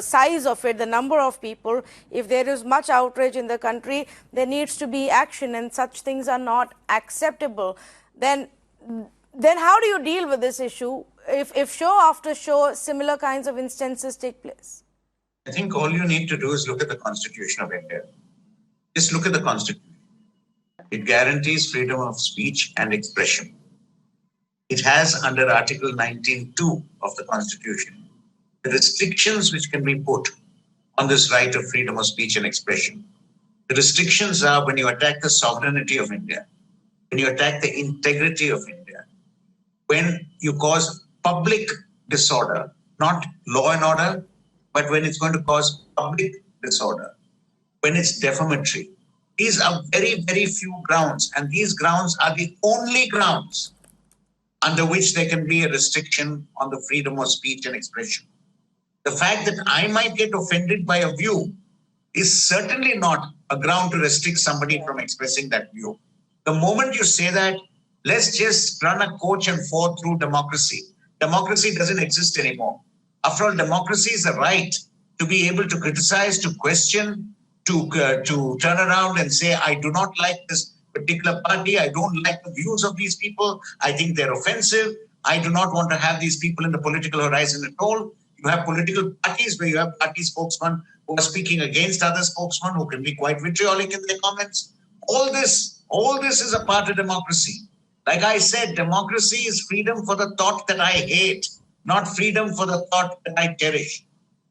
[SPEAKER 1] size of it, the number of people, if there is much outrage in the country, there needs to be action, and such things are not acceptable. Then how do you deal with this issue if show after show similar kinds of instances take place?
[SPEAKER 3] I think all you need to do is look at the Constitution of India. Just look at the Constitution. It guarantees freedom of speech and expression. It has under Article 19(2) of the Constitution the restrictions which can be put on this right of freedom of speech and expression. The restrictions are when you attack the sovereignty of India, when you attack the integrity of India, when you cause public disorder, not law and order, but when it's going to cause public disorder, when it's defamatory. These are very, very few grounds, and these grounds are the only grounds under which there can be a restriction on the freedom of speech and expression. The fact that I might get offended by a view is certainly not a ground to restrict somebody from expressing that view. The moment you say that, let's just run a coach and forth through democracy. Democracy doesn't exist anymore. After all, democracy is the right to be able to criticize, to question, to turn around and say, I do not like this particular party. I don't like the views of these people. I think they're offensive. I do not want to have these people in the political horizon at all. You have political parties where you have party spokesmen who are speaking against other spokesmen who can be quite vitriolic in their comments. All this is a part of democracy. Like I said, democracy is freedom for the thought that I hate, not freedom for the thought that I cherish.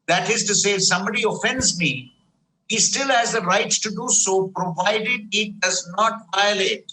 [SPEAKER 3] That is to say, if somebody offends me, he still has the right to do so, provided he does not violate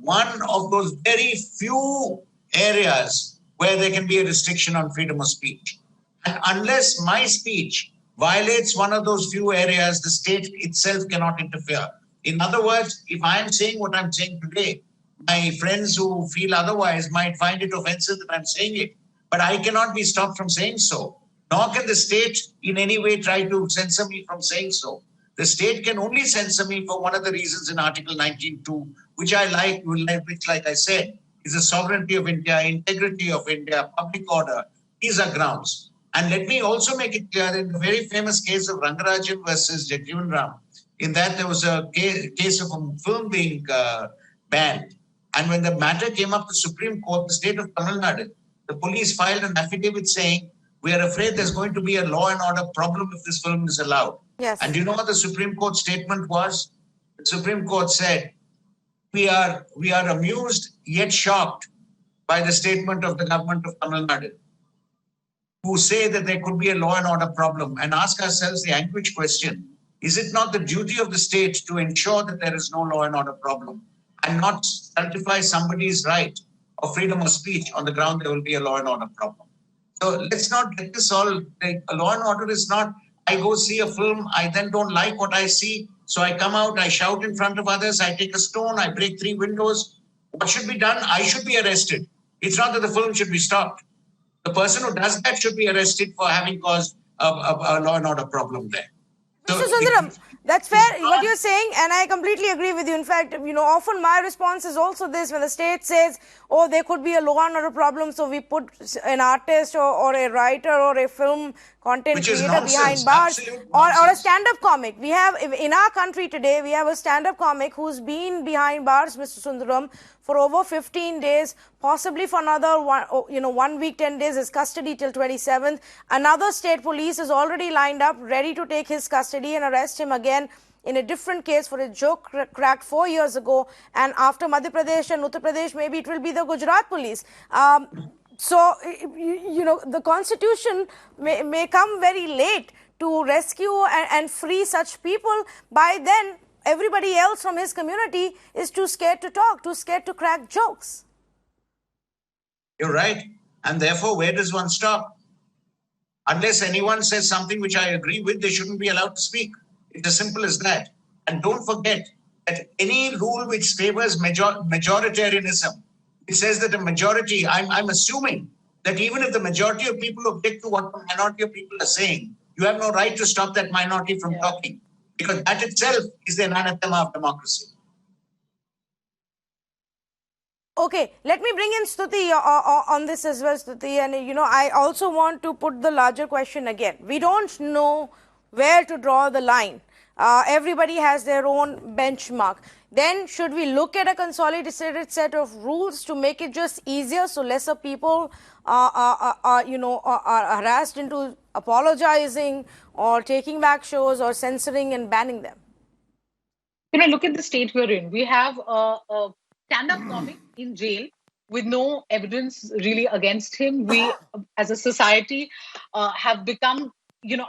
[SPEAKER 3] one of those very few areas where there can be a restriction on freedom of speech. And unless my speech violates one of those few areas, the state itself cannot interfere. In other words, if I am saying what I'm saying today, my friends who feel otherwise might find it offensive that I'm saying it, but I cannot be stopped from saying so. Nor can the state in any way try to censor me from saying so. The state can only censor me for one of the reasons in Article 19.2, which I like, which, like I said, is the sovereignty of India, integrity of India, public order. These are grounds. And let me also make it clear, in the very famous case of Rangarajan versus Jagjeevan Ram, in that there was a case of a film being banned. And when the matter came up to Supreme Court, the state of Tamil Nadu, the police filed an affidavit saying, we are afraid there's going to be a law and order problem if this film is allowed.
[SPEAKER 1] Yes.
[SPEAKER 3] And do you know what the Supreme Court statement was? The Supreme Court said, we are amused yet shocked by the statement of the government of Tamil Nadu, who say that there could be a law and order problem, and ask ourselves the anguish question, is it not the duty of the state to ensure that there is no law and order problem and not certify somebody's right of freedom of speech on the ground there will be a law and order problem? So let's not get this all, like, a law and order is not, I go see a film, I then don't like what I see, so I come out, I shout in front of others, I take a stone, I break 3 windows. What should be done? I should be arrested. It's not that the film should be stopped. The person who does that should be arrested for having caused a law and order problem there.
[SPEAKER 1] Mr. Sundaram, that's fair what you're saying, and I completely agree with you. In fact, often my response is also this: when the state says, oh, there could be a law and order problem, so we put an artist or a writer or a film content creator behind bars, or a stand-up comic. We have, in our country today, we have a stand-up comic who's been behind bars, Mr. Sundaram, for over 15 days, possibly for another 1 week, 10 days, his custody till 27th. Another state police is already lined up, ready to take his custody and arrest him again in a different case for a joke cracked 4 years ago. And after Madhya Pradesh and Uttar Pradesh, maybe it will be the Gujarat police. So, the constitution may come very late to rescue and free such people. By then, everybody else from his community is too scared to talk, too scared to crack jokes.
[SPEAKER 3] You're right. And therefore, where does one stop? Unless anyone says something which I agree with, they shouldn't be allowed to speak. It's as simple as that. And don't forget that any rule which favors majoritarianism, it says that a majority, I'm assuming that even if the majority of people object to what the minority of people are saying, you have no right to stop that minority from talking. Because that itself is the anathema of democracy.
[SPEAKER 1] Okay, let me bring in Stuti on this as well, Stuti. And, I also want to put the larger question again. We don't know where to draw the line. Everybody has their own benchmark. Then should we look at a consolidated set of rules to make it just easier so lesser people are harassed into apologizing or taking back shows or censoring and banning them?
[SPEAKER 4] Look at the state we're in. We have a stand-up comic in jail with no evidence really against him. We, as a society, have become,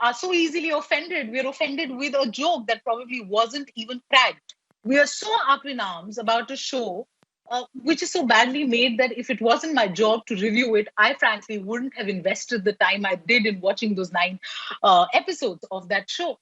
[SPEAKER 4] are so easily offended. We're offended with a joke that probably wasn't even cracked. We are so up in arms about a show which is so badly made that if it wasn't my job to review it, I frankly wouldn't have invested the time I did in watching those 9 episodes of that show.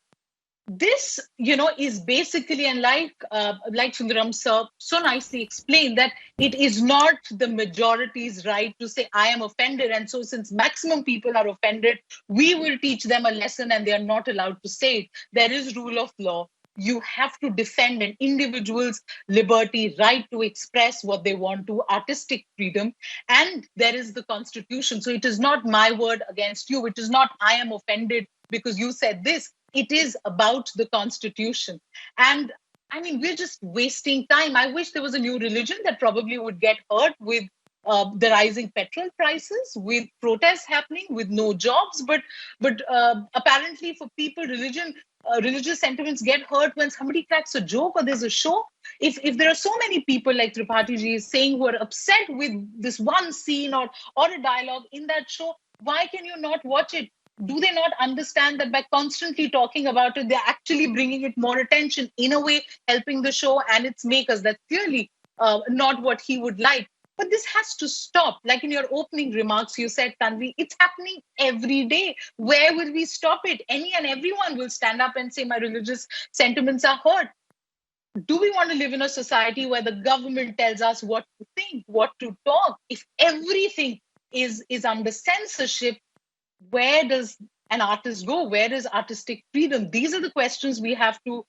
[SPEAKER 4] This, is basically, and like Sundaram sir so nicely explained, that it is not the majority's right to say, I am offended, and so since maximum people are offended, we will teach them a lesson and they are not allowed to say it. There is rule of law. You have to defend an individual's liberty, right to express what they want to, artistic freedom, and there is the Constitution. So it is not my word against you. It is not I am offended because you said this. It is about the Constitution. And I mean, we're just wasting time. I wish there was a new religion that probably would get hurt with the rising petrol prices, with protests happening, with no jobs. But apparently, for people, religious sentiments get hurt when somebody cracks a joke or there's a show. If there are so many people like Tripathi ji is saying who are upset with this one scene or a dialogue in that show, why can you not watch it? Do they not understand that by constantly talking about it, they're actually bringing it more attention, in a way helping the show and its makers? That's clearly not what he would like. But this has to stop. Like in your opening remarks, you said, Tanvi, it's happening every day. Where will we stop it? Any and everyone will stand up and say, my religious sentiments are hurt. Do we want to live in a society where the government tells us what to think, what to talk? If everything is under censorship, where does an artist go? Where is artistic freedom? These are the questions we have to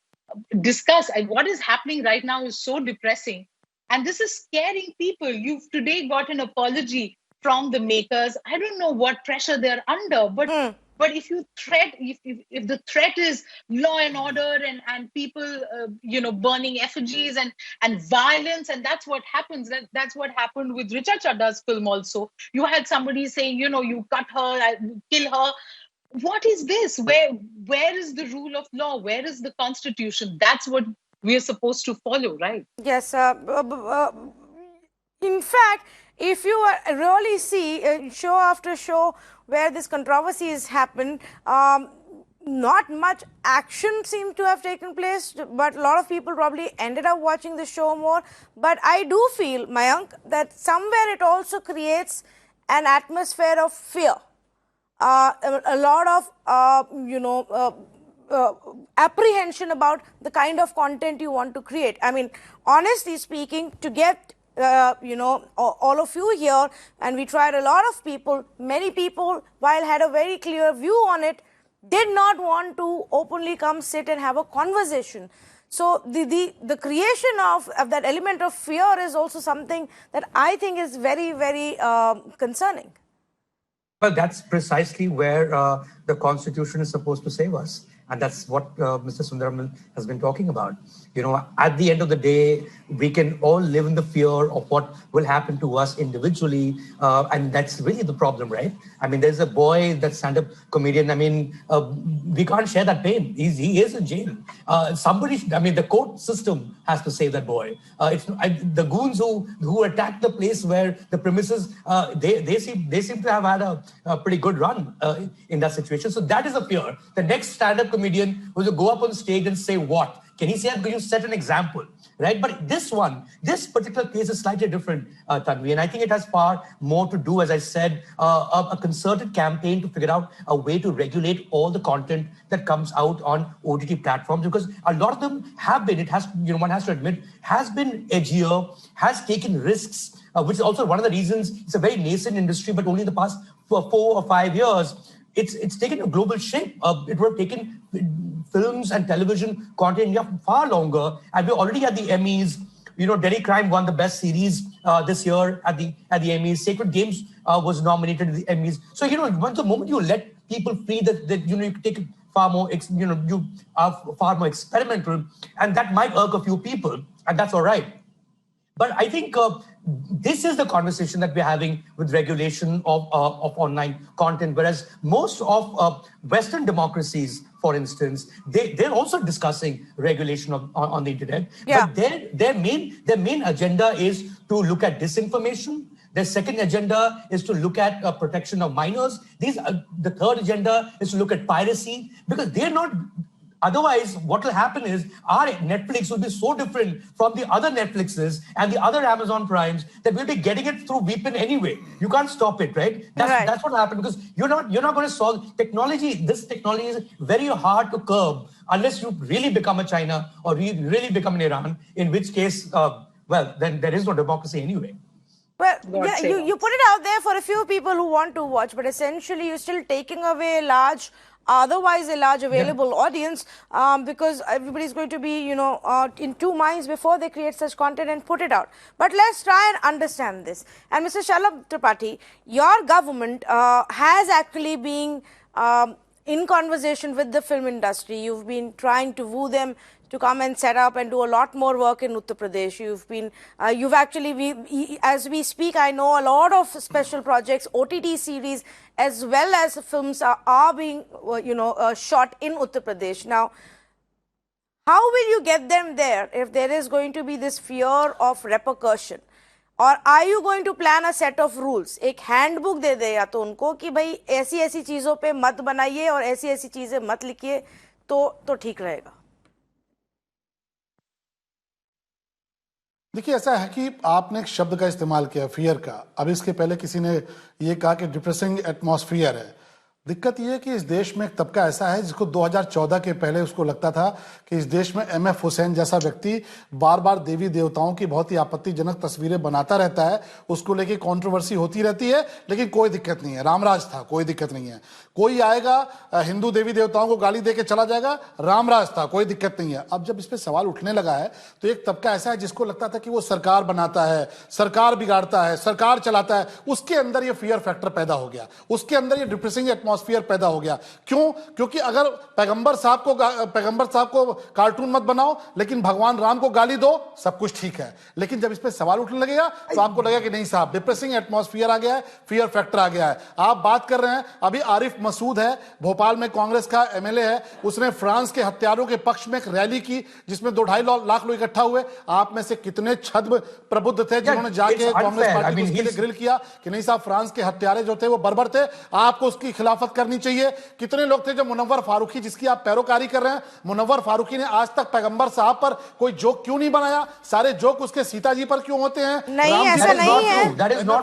[SPEAKER 4] discuss. And what is happening right now is so depressing. And this is scaring people. You've today got an apology from the makers. I don't know what pressure they're under, but if you threat, if the threat is law and order and people, burning effigies and violence, and that's what happens. That's what happened with Richa Chadda's film also. You had somebody saying, you cut her, kill her. What is this? Where is the rule of law? Where is the Constitution? That's what we are supposed to follow, right?
[SPEAKER 1] Yes. In fact, if you really see show after show where this controversy has happened, not much action seemed to have taken place, but a lot of people probably ended up watching the show more. But I do feel, Mayank, that somewhere it also creates an atmosphere of fear. A lot of, apprehension about the kind of content you want to create. I mean, honestly speaking, to get all of you here, and we tried a lot of people, many people, while had a very clear view on it, did not want to openly come sit and have a conversation. So the creation of that element of fear is also something that I think is very, very concerning.
[SPEAKER 5] Well, that's precisely where the Constitution is supposed to save us. And that's what Mr. Sundaram has been talking about. At the end of the day, we can all live in the fear of what will happen to us individually. And that's really the problem, right? I mean, there's a boy, that stand-up comedian. I mean, we can't share that pain. He is in jail. The court system has to save that boy. The goons who attacked the place where the premises, they seem to have had a pretty good run in that situation. So that is a fear. The next stand-up comedian who will go up on stage and say what? Can he say, I'm going to set an example, right? But this particular case is slightly different, Tanvi, and I think it has far more to do, as I said, a concerted campaign to figure out a way to regulate all the content that comes out on OTT platforms, because a lot of them have been, one has to admit, has been edgier, has taken risks, which is also one of the reasons it's a very nascent industry, but only in the past 4 or 5 years, it's taken a global shape. It would have taken films and television content far longer, and we already had the Emmys. Delhi Crime won the best series this year at the Emmys. Sacred Games was nominated at the Emmys. So the moment you let people free, that you can take it far more. You are far more experimental, and that might irk a few people, and that's all right. But I think this is the conversation that we're having with regulation of online content, whereas most of Western democracies, for instance, they're also discussing regulation on the internet. Yeah. But their main agenda is to look at disinformation. Their second agenda is to look at protection of minors. The third agenda is to look at piracy, because they're not Otherwise, what will happen is our Netflix will be so different from the other Netflixes and the other Amazon Primes that we'll be getting it through VPN anyway. You can't stop it, right? That's what will happen, because you're not going to solve technology. This technology is very hard to curb unless you really become a China or really become an Iran, in which case, then there is no democracy anyway.
[SPEAKER 1] Well, yeah, you put it out there for a few people who want to watch, but essentially you're still taking away otherwise a large available audience, because everybody's going to be, in two minds before they create such content and put it out. But let's try and understand this. And Mr. Shalabh Tripathi, your government has actually been in conversation with the film industry. You've been trying to woo them to come and set up and do a lot more work in Uttar Pradesh. You've actually, as we speak, I know a lot of special projects, OTT series, as well as films are being, shot in Uttar Pradesh. Now, how will you get them there if there is going to be this fear of repercussion? और are you going to plan a set of rules? एक handbook दे दे या तो उनको कि भाई ऐसी ऐसी चीजों पे मत बनाइए और ऐसी ऐसी चीजें मत लिखिए, तो ठीक रहेगा।
[SPEAKER 2] देखिए, ऐसा है कि आपने एक शब्द का इस्तेमाल किया, फियर का। अब इसके पहले किसी ने ये कहा कि डिप्रेसिंग एटमॉस्फेयर है। दिक्कत ये है कि इस देश में एक तबका ऐसा है जिसको 2014 के पहले उसको लगता था कि इस देश में MF हुसैन जैसा व्यक्ति बार बार देवी देवताओं की बहुत ही आपत्तिजनक तस्वीरें बनाता रहता है, उसको लेके कंट्रोवर्सी होती रहती है, लेकिन कोई दिक्कत नहीं है। रामराज था, कोई दिक्कत नहीं है। कोई आएगा हिंदू देवी देवताओं को गाली देके चला जाएगा, रामराज था, कोई दिक्कत नहीं है। अब जब इस पे सवाल उठने लगा है तो एक तबका ऐसा है जिसको लगता था कि वो सरकार बनाता है, सरकार बिगाड़ता है, सरकार चलाता है, उसके अंदर ये फियर फैक्टर पैदा हो गया, उसके अंदर ये डिप्रेसिंग एटमॉस्फेयर पैदा हो गया। क्यों? क्योंकि अगर पैगंबर साहब को कार्टून मत बनाओ लेकिन भगवान राम को गाली दो, सब कुछ ठीक है। लेकिन जब इस पे सवाल उठने लगेगा तो आपको लगेगा कि नहीं साहब, डिप्रेसिंग एटमॉस्फेयर आ गया है, फियर फैक्टर आ गया है। आप बात कर रहे हैं, अभी आरिफ मसूद है, भोपाल में कांग्रेस का MLA है, उसने फ्रांस के हत्यारों के पक्ष में एक रैली की जिसमें 2-2.5 लाख लोग इकट्ठा हुए। आप में से कितने छद्म प्रबुद्ध थे जिन्होंने जाके कांग्रेस पार्टी को उसके लिए ग्रिल किया कि नहीं साहब, फ्रांस के हत्यारे जो थे वो बर्बर थे, आपको उसकी खिलाफत करनी चाहिए। कितने लोग थे जो मुनव्वर फारूकी, जिसकी आप पैरोकारी कर रहे हैं, मुनव्वर फारूकी ने आज तक पैगंबर साहब पर कोई जोक क्यों नहीं बनाया? सारे जोक उसके सीता जी पर क्यों होते हैं?
[SPEAKER 1] नहीं, ऐसा नहीं है।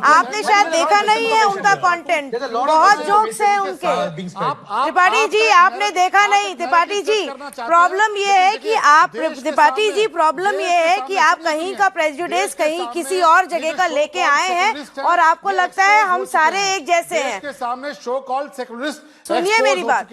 [SPEAKER 1] आपने शायद देखा नहीं है उनका कंटेंट, बहुत जोक्स है उनके। त्रिपाठी जी, आपने देखा नहीं। त्रिपाठी जी, प्रॉब्लम ये है कि त्रिपाठी जी, प्रॉब्लम ये है कि आप कहीं का प्रेजुडिस कहीं किसी और जगह का लेके आए हैं और आपको लगता है हम सारे एक जैसे हैं।
[SPEAKER 2] के सामने शो कॉल्ड सेकुलरिस्ट
[SPEAKER 1] सुनिए मेरी बात,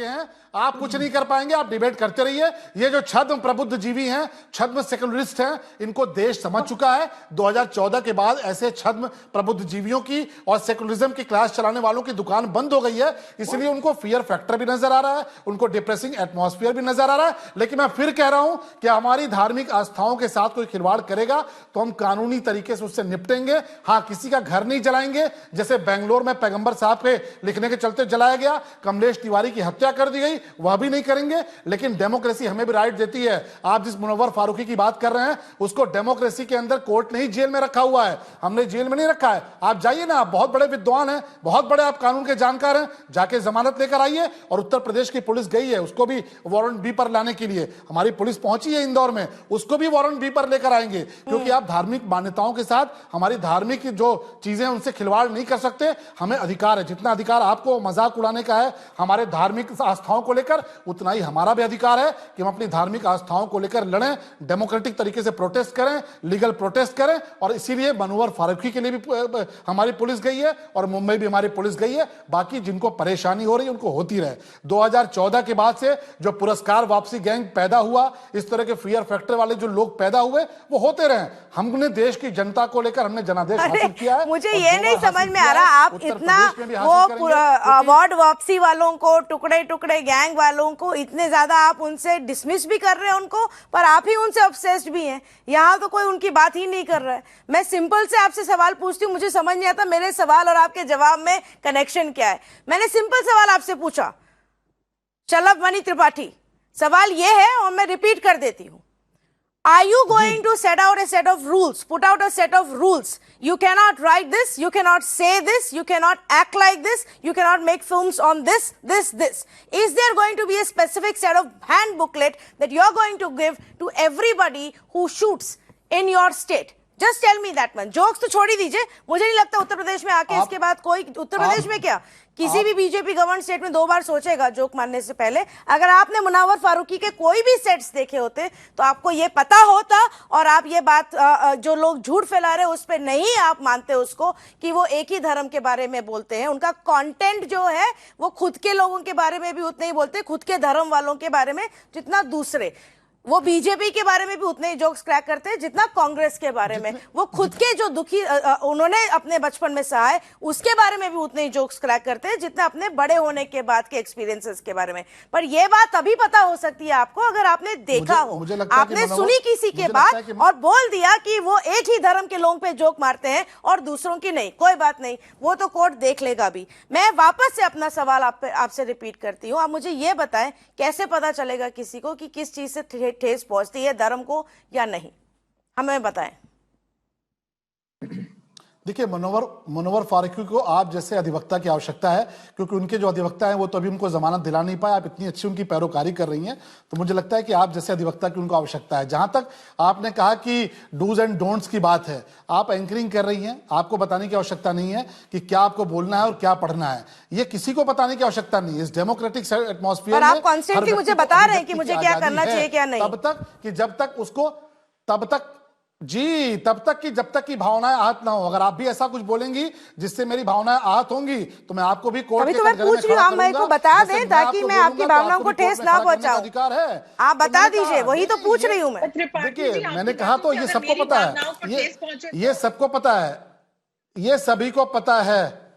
[SPEAKER 2] आप कुछ नहीं कर पाएंगे, आप डिबेट करते रहिए। ये जो छद्म प्रबुद्ध जीवी हैं, छद्म सेकुलरिस्ट हैं, इनको देश समझ चुका है। 2014 के बाद ऐसे छद्म प्रबुद्ध जीवियों की और सेकुलरिज्म की क्लास चलाने वालों की दुकान बंद हो गई है, इसलिए उनको फियर फैक्टर भी नजर आ रहा है, उनको डिप्रेसिंग एटमॉस्फेयर भी नजर आ रहा है। लेकिन मैं फिर कह रहा हूं कि हमारी धार्मिक आस्थाओं के साथ कोई खिलवाड़ करेगा तो हम कानूनी तरीके से उससे निपटेंगे। हाँ, किसी का घर नहीं जलाएंगे, जैसे बेंगलोर में पैगंबर साहब के लिखने के चलते जलाया गया, कमलेश तिवारी की हत्या कर दी गई, वह भी नहीं करेंगे। लेकिन डेमोक्रेसी हमें भी राइट देती है। आप जिस मुनव्वर फारूकी की बात कर रहे हैं, उसको डेमोक्रेसी के अंदर कोर्ट नहीं जेल में रखा हुआ है, हमने जेल में नहीं रखा है। आप जाइए ना, आप बहुत बड़े विद्वान हैं, बहुत बड़े आप कानून के जानकार हैं, जाके जमानत लेकर आइए। और उत्तर प्रदेश की पुलिस गई है, उसको भी वारंट बी पर लाने के लिए हमारी पुलिस पहुंची है इंदौर में, उसको भी वारंट बी पर लेकर आएंगे। क्योंकि आप धार्मिक मान्यताओं के साथ, हमारी धार्मिक जो चीजें उनसे खिलवाड़ नहीं कर सकते। हमें अधिकार है, जितना अधिकार आपको मजाक उड़ाने का है हमारे धार्मिक आस्थाओं को लेकर, उतना ही हमारा भी अधिकार है कि हम अपनी धार्मिक आस्थाओं को लेकर लड़ें, डेमोक्रेटिक तरीके से प्रोटेस्ट करें, लीगल प्रोटेस्ट करें। और इसीलिए मुनव्वर फारूकी के लिए भी हमारी पुलिस गई है और मुंबई भी हमारी पुलिस गई है। बाकी जिनको परेशानी हो रही है उनको होती रहे। 2014 के बाद से जो पुरस्कार वापसी गैंग पैदा हुआ, इस तरह के फियर फैक्टर वाले जो लोग पैदा हुए, वो होते रहे। हमने देश की जनता को लेकर हमने जनादेश हासिल किया है।
[SPEAKER 1] मुझे ये नहीं समझ में आ रहा, आप इतना वो अवार्ड वापसी वालों को, टुकड़े टुकड़े गैंग वालों को इतने ज्यादा आप उनसे डिसमिस भी कर रहे हैं उनको, पर आप ही उनसे ऑब्सेस्ड भी हैं। यहाँ तो कोई उनकी बात ही नहीं कर रहा है। मैं सिंपल से आपसे सवाल पूछती हूँ, मुझे समझ नहीं आता मेरे सवाल और आपके जवाब में कनेक्शन क्या है। मैंने सिंपल सवाल आपसे पूछा, शलभ मणि त्रिपाठी, सवाल ये है और मैं रिपीट कर देती हूँ, Are you going to set out a set of rules, put out a set of rules? You cannot write this, you cannot say this, you cannot act like this, you cannot make films on this. Is there going to be a specific set of hand booklet that you're going to give to everybody who shoots in your state? Just tell me that man. Jokes तो छोड़ ही दीजिए. मुझे नहीं लगता उत्तर प्रदेश में आके इसके बाद कोई उत्तर प्रदेश में क्या किसी भी बीजेपी गवर्नमेंट स्टेट में 2 बार सोचेगा जोक मारने से पहले. अगर आपने मुनावर फारूकी के कोई भी सेट्स देखे होते तो आपको ये पता होता. और आप ये बात जो लोग झूठ फैला रहे उस पर नहीं आप मानते उसको कि वो एक ही धर्म के बारे में बोलते हैं. उनका कंटेंट जो है वो खुद के लोगों के बारे में भी उतने ही बोलते, खुद के धर्म वालों के बारे में जितना दूसरे. वो बीजेपी के बारे में भी उतने ही जोक्स क्रैक करते हैं जितना कांग्रेस के बारे में. वो खुद के जो दुखी उन्होंने अपने बचपन में सहा है उसके बारे में भी उतने ही जोक्स क्रैक करते हैं जितना अपने बड़े होने के बाद के एक्सपीरियंसेस के बारे में. पर ये बात तभी पता हो सकती है आपको अगर आपने देखा हो, आपने सुनी किसी के बात और बोल दिया कि वो एक ही धर्म के लोगों पे जोक मारते हैं और दूसरों की नहीं. कोई बात नहीं, वो तो कोर्ट देख लेगा भी. मैं वापस से अपना सवाल आपसे रिपीट करती हूँ. आप मुझे ये बताएं कैसे पता चलेगा किसी को कि किस चीज से ठेस पहुंचती है धर्म को या नहीं? हमें बताएं.
[SPEAKER 2] देखिए, मनोवर फारूकी को आप जैसे अधिवक्ता की आवश्यकता है, क्योंकि उनके जो अधिवक्ता हैं वो तो अभी उनको जमानत दिला नहीं पाए. आप इतनी अच्छी उनकी पैरोकारी कर रही हैं तो मुझे लगता है कि आप जैसे अधिवक्ता की उनको आवश्यकता है. जहां तक आपने कहा कि डूज एंड डोंट्स की बात है, आप एंकरिंग कर रही हैं, आपको बताने की आवश्यकता नहीं है कि क्या आपको बोलना है और क्या पढ़ना है. ये किसी को बताने की आवश्यकता नहीं है. इस डेमोक्रेटिक एटमॉस्फेयर में
[SPEAKER 1] आप कॉन्स्टेंटली मुझे बता रहे हैं कि मुझे क्या करना चाहिए क्या नहीं.
[SPEAKER 2] तब तक कि जब तक उसको तब तक जी तब तक की भावनाएं आहत ना हो. अगर आप भी ऐसा कुछ बोलेंगी जिससे मेरी भावनाएं आहत होंगी तो मैं आपको भी कोर्ट के
[SPEAKER 1] तो मैं पूछ रही हूँ, आप मेरे को बता दें ताकि मैं आपकी भावनाओं को ठेस ना पहुंचाऊं.
[SPEAKER 2] अधिकार है,
[SPEAKER 1] आप बता दीजिए, वही तो पूछ रही हूँ मैं.
[SPEAKER 2] देखिए, मैंने कहा तो ये सबको पता है, ये सबको पता है, ये सभी को पता है,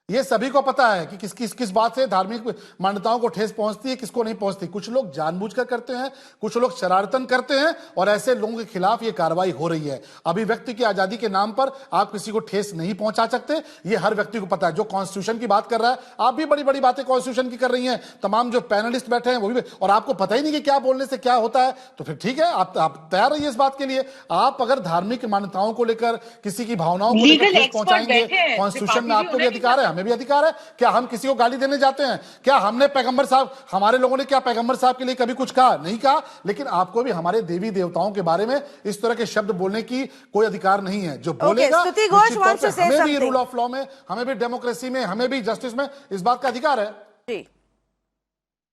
[SPEAKER 2] ये सभी को पता है कि किस बात से धार्मिक मान्यताओं को ठेस पहुंचती है, किसको नहीं पहुंचती. कुछ लोग जानबूझकर करते हैं, कुछ लोग शरारतन करते हैं और ऐसे लोगों के खिलाफ ये कार्रवाई हो रही है. अभिव्यक्ति की आजादी के नाम पर आप किसी को ठेस नहीं पहुंचा सकते, ये हर व्यक्ति को पता है. जो कॉन्स्टिट्यूशन की बात कर रहा है, आप भी बड़ी बड़ी बातें कॉन्स्टिट्यूशन की कर रही हैं, तमाम जो पैनलिस्ट बैठे हैं वो भी, और आपको पता ही नहीं कि क्या बोलने से क्या होता है. तो फिर ठीक है, आप तैयार रहिए इस बात के लिए. आप अगर धार्मिक मान्यताओं को लेकर किसी की भावनाओं को लेकर ठेस पहुंचाएंगे, कॉन्स्टिट्यूशन में आपको भी अधिकार है, हमें भी अधिकार है. क्या हम किसी को गाली देने जाते हैं? क्या हमने पैगंबर साहब, हमारे लोगों ने क्या पैगंबर साहब के लिए कभी कुछ कहा? नहीं कहा. लेकिन आपको भी हमारे देवी देवताओं के बारे में इस तरह के शब्द बोलने की कोई अधिकार नहीं है. जो बोलेगा हमें भी रूल ऑफ लॉ में, हमें भी डेमोक्रेसी में, हमें भी जस्टिस में इस बात का अधिकार है.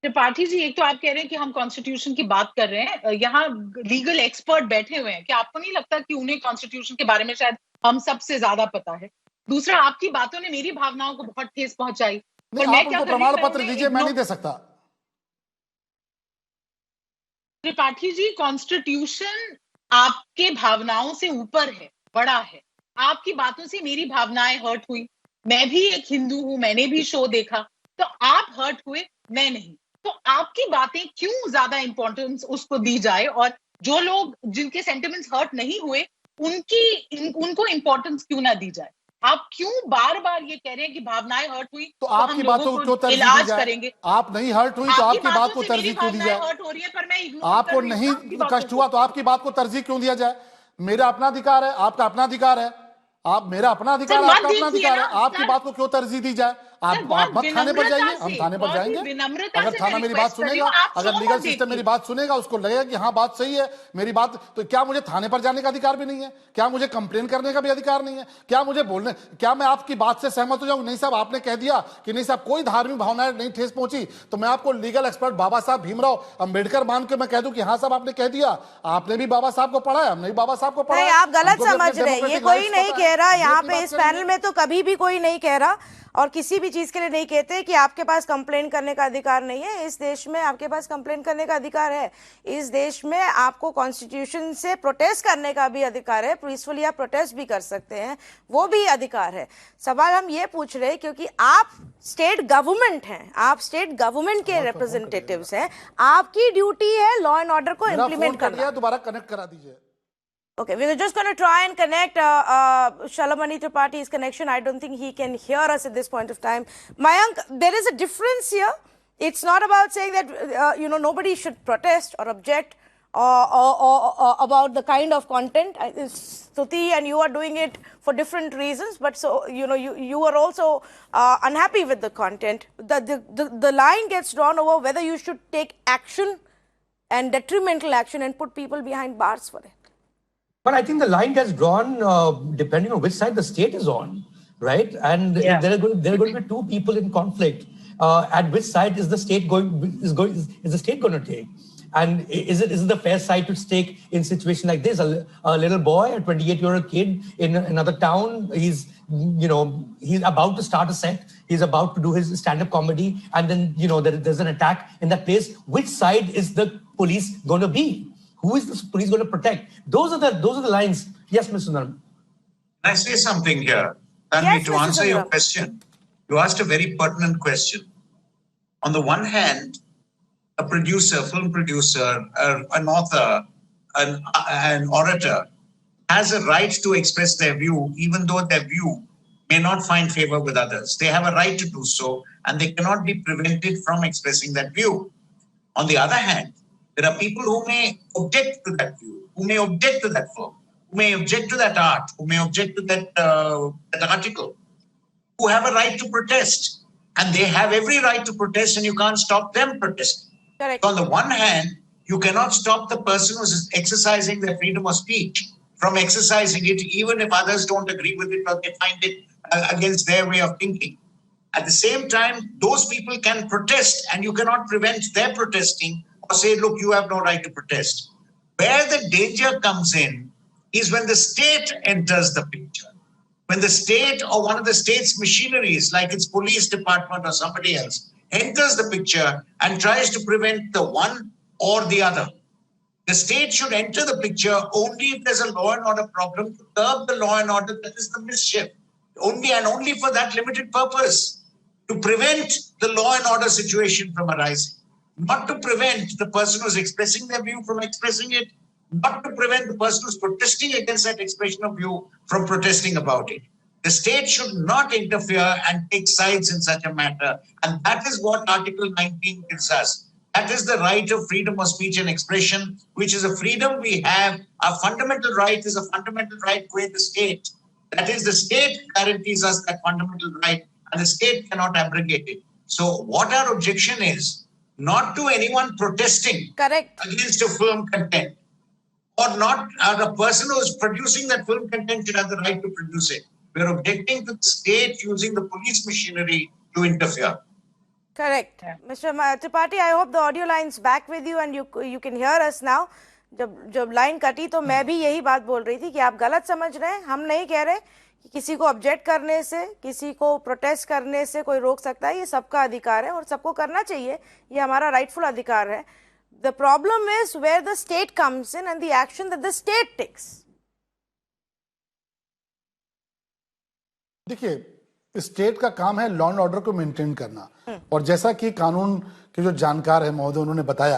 [SPEAKER 4] त्रिपाठी जी, एक तो आप कह रहे हैं कि हम कॉन्स्टिट्यूशन की बात कर रहे हैं, यहाँ लीगल एक्सपर्ट बैठे हुए हैं. क्या आपको नहीं लगता कि उन्हें कॉन्स्टिट्यूशन के बारे में शायद हम सबसे ज्यादा पता है? दूसरा, आपकी बातों ने मेरी भावनाओं को बहुत ठेस पहुंचाई.
[SPEAKER 2] पर मैं क्या प्रमाण पत्र दीजिए, मैं नहीं दे सकता.
[SPEAKER 4] त्रिपाठी जी, कॉन्स्टिट्यूशन आपके भावनाओं से ऊपर है, बड़ा है. आपकी बातों से मेरी भावनाएं हर्ट हुई. मैं भी एक हिंदू हूं, मैंने भी शो देखा, तो आप हर्ट हुए, मैं नहीं. तो आपकी बातें क्यों ज्यादा इंपॉर्टेंस उसको दी जाए, और जो लोग जिनके सेंटिमेंट्स हर्ट नहीं हुए उनको इंपॉर्टेंस क्यों ना दी जाए? आप क्यों बार बार ये कह रहे हैं कि भावनाएं हर्ट हुई
[SPEAKER 2] तो आपकी बातों को क्यों तरजीह दी जाए?
[SPEAKER 4] करेंगे?
[SPEAKER 2] आप नहीं हर्ट हुई तो आपकी बात को तरजीह क्यों दी जाए?
[SPEAKER 4] हर्ट हो रही है पर मैं
[SPEAKER 2] आपको नहीं कष्ट हुआ तो आपकी बात को तरजीह क्यों दिया जाए? मेरा अपना अधिकार है, आपका अपना अधिकार है. आप, मेरा अपना अधिकार है, आपका अपना अधिकार है. आपकी बात को क्यों तरजीह दी जाए? आप मत थाने पर जाइए, हम थाने पर जाएंगे. अगर थाना मेरी बात सुनेगा, अगर लीगल सिस्टम मेरी बात सुनेगा, उसको लगेगा कि हाँ बात सही है मेरी बात, तो क्या मुझे थाने पर जाने का अधिकार भी नहीं है? क्या मुझे कंप्लेन करने का भी अधिकार नहीं है? क्या मुझे बोलने, क्या मैं आपकी बात से सहमत हो जाऊं? नहीं साहब, आपने कह दिया कि नहीं साहब कोई धार्मिक भावनाएं नहीं ठेस पहुंची, तो मैं आपको लीगल एक्सपर्ट बाबा साहब भीमराव अंबेडकर मान के मैं कह दूं कि हाँ साहब आपने कह दिया. आपने भी बाबा साहब को पढ़ा है, हमने भी बाबा साहब को पढ़ा है.
[SPEAKER 1] आप गलत समझ रहे हैं. ये कोई नहीं कह रहा यहाँ पे इस पैनल में, तो कभी भी कोई नहीं कह रहा और किसी भी चीज के लिए नहीं कहते कि आपके पास कंप्लेन करने का अधिकार नहीं है. इस देश में आपके पास कंप्लेन करने का अधिकार है. इस देश में आपको कॉन्स्टिट्यूशन से प्रोटेस्ट करने का भी अधिकार है. पीसफुली आप प्रोटेस्ट भी कर सकते हैं, वो भी अधिकार है. सवाल हम ये पूछ रहे हैं क्योंकि आप स्टेट गवर्नमेंट हैं, आप स्टेट गवर्नमेंट के रिप्रेजेंटेटिव्स हैं. आपकी ड्यूटी है लॉ एंड ऑर्डर को इम्प्लीमेंट करना.
[SPEAKER 2] दोबारा कनेक्ट करा दीजिए.
[SPEAKER 1] Okay, we were just going to try and connect Shalamani Tripaঠি's connection. I don't think he can hear us at this point of time. Mayank, there is a difference here. It's not about saying that, nobody should protest or object about the kind of content. Stuti and you are doing it for different reasons, but so you are also unhappy with the content. The line gets drawn over whether you should take action and detrimental action and put people behind bars for it.
[SPEAKER 5] But I think the line gets drawn depending on which side the state is on, right? And there are going to be two people in conflict. At which side is the state going to take? And is it the fair side to take in a situation like this? A little boy, a 28-year-old kid in another town, he's about to start a set. He's about to do his stand-up comedy, and then there's an attack in that place. Which side is the police going to be? Who is the police going to protect? Those are the lines. Yes, Mr. Sundaram.
[SPEAKER 3] Can I say something here?
[SPEAKER 1] Yes,
[SPEAKER 3] to
[SPEAKER 1] Mr.
[SPEAKER 3] answer your
[SPEAKER 1] Sundaram.
[SPEAKER 3] question, you asked a very pertinent question. On the one hand, a producer, film producer, an author, an orator has a right to express their view, even though their view may not find favor with others. They have a right to do so, and they cannot be prevented from expressing that view. On the other hand, there are people who may object to that view, who may object to that film, who may object to that art, who may object to that article, who have a right to protest. And they have every right to protest, and you can't stop them protesting.
[SPEAKER 1] Correct.
[SPEAKER 3] So on the one hand, you cannot stop the person who's exercising their freedom of speech from exercising it, even if others don't agree with it or they find it against their way of thinking. At the same time, those people can protest, and you cannot prevent their protesting or say, look, you have no right to protest. Where the danger comes in is when the state enters the picture. When the state or one of the state's machineries, like its police department or somebody else, enters the picture and tries to prevent the one or the other. The state should enter the picture only if there's a law and order problem, to curb the law and order that is the mischief. Only for that limited purpose, to prevent the law and order situation from arising. Not to prevent the person who's expressing their view from expressing it, not to prevent the person who's protesting against that expression of view from protesting about it. The state should not interfere and take sides in such a matter. And that is what Article 19 gives us. That is the right of freedom of speech and expression, which is a freedom we have. Our fundamental right is a fundamental right with the state. That is, the state guarantees us that fundamental right, and the state cannot abrogate it. So what our objection is, not to anyone protesting
[SPEAKER 1] Correct.
[SPEAKER 3] against a film content, or not the person who is producing that film content should have the right to produce it. We're objecting to the state using the police machinery to interfere.
[SPEAKER 1] Correct. Mr. Tripathi, I hope the audio line's back with you and you can hear us now. जब line कटी तो मैं भी यही बात बोल रही थी कि आप गलत समझ रहे हैं. हम नहीं कह रहे कि किसी को ऑब्जेक्ट करने से, किसी को प्रोटेस्ट करने से कोई रोक सकता है. ये सबका अधिकार है और सबको करना चाहिए. ये हमारा राइटफुल अधिकार है. The problem is where the state comes in and the action that the state takes.
[SPEAKER 2] देखिए, स्टेट का काम है लॉ एंड ऑर्डर को मेंटेन करना. और जैसा कि कानून के जो जानकार है महोदय, उन्होंने बताया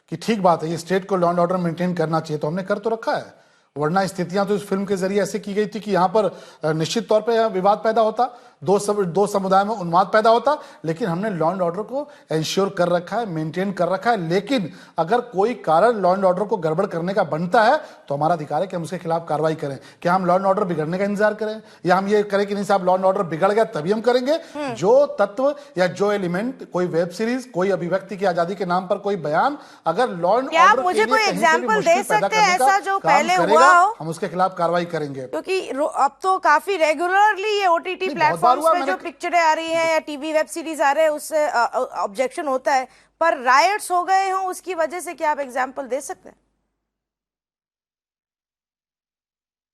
[SPEAKER 2] कि ठीक बात है, ये स्टेट को लॉ एंड ऑर्डर मेंटेन करना चाहिए, तो हमने कर तो रखा है. वरना स्थितियां तो इस फिल्म के जरिए ऐसे की गई थी कि यहाँ पर निश्चित तौर पे विवाद पैदा होता, दो समुदाय में उन्माद पैदा होता. लेकिन हमने लॉ एंड ऑर्डर को इंश्योर कर रखा है, मेंटेन कर रखा है. लेकिन अगर कोई कारण लॉ एंड ऑर्डर को गड़बड़ करने का बनता है तो हमारा अधिकार है कि हम उसके खिलाफ कार्रवाई करें. क्या हम लॉ एंड ऑर्डर बिगड़ने का इंतजार करें, या हम ये करें कि नहीं साहब लॉ एंड ऑर्डर बिगड़ गया तभी हम करेंगे? जो तत्व या जो एलिमेंट, कोई वेब सीरीज, कोई अभिव्यक्ति की आजादी के नाम पर कोई बयान, अगर लॉ एंड ऑर्डर
[SPEAKER 1] मुझे कोई एग्जांपल दे सकते हैं ऐसा जो पहले हुआ हो?
[SPEAKER 2] हम उसके खिलाफ कार्रवाई करेंगे.
[SPEAKER 1] क्योंकि अब तो काफी रेगुलरली ये ओटीटी प्लेटफॉर्म्स पे जो पिक्चरें आ रही हैं या टीवी वेब सीरीज आ रहे हैं उससे ऑब्जेक्शन होता है, पर रायट्स हो गए हों उसकी वजह से क्या आप एग्जांपल दे सकते हैं?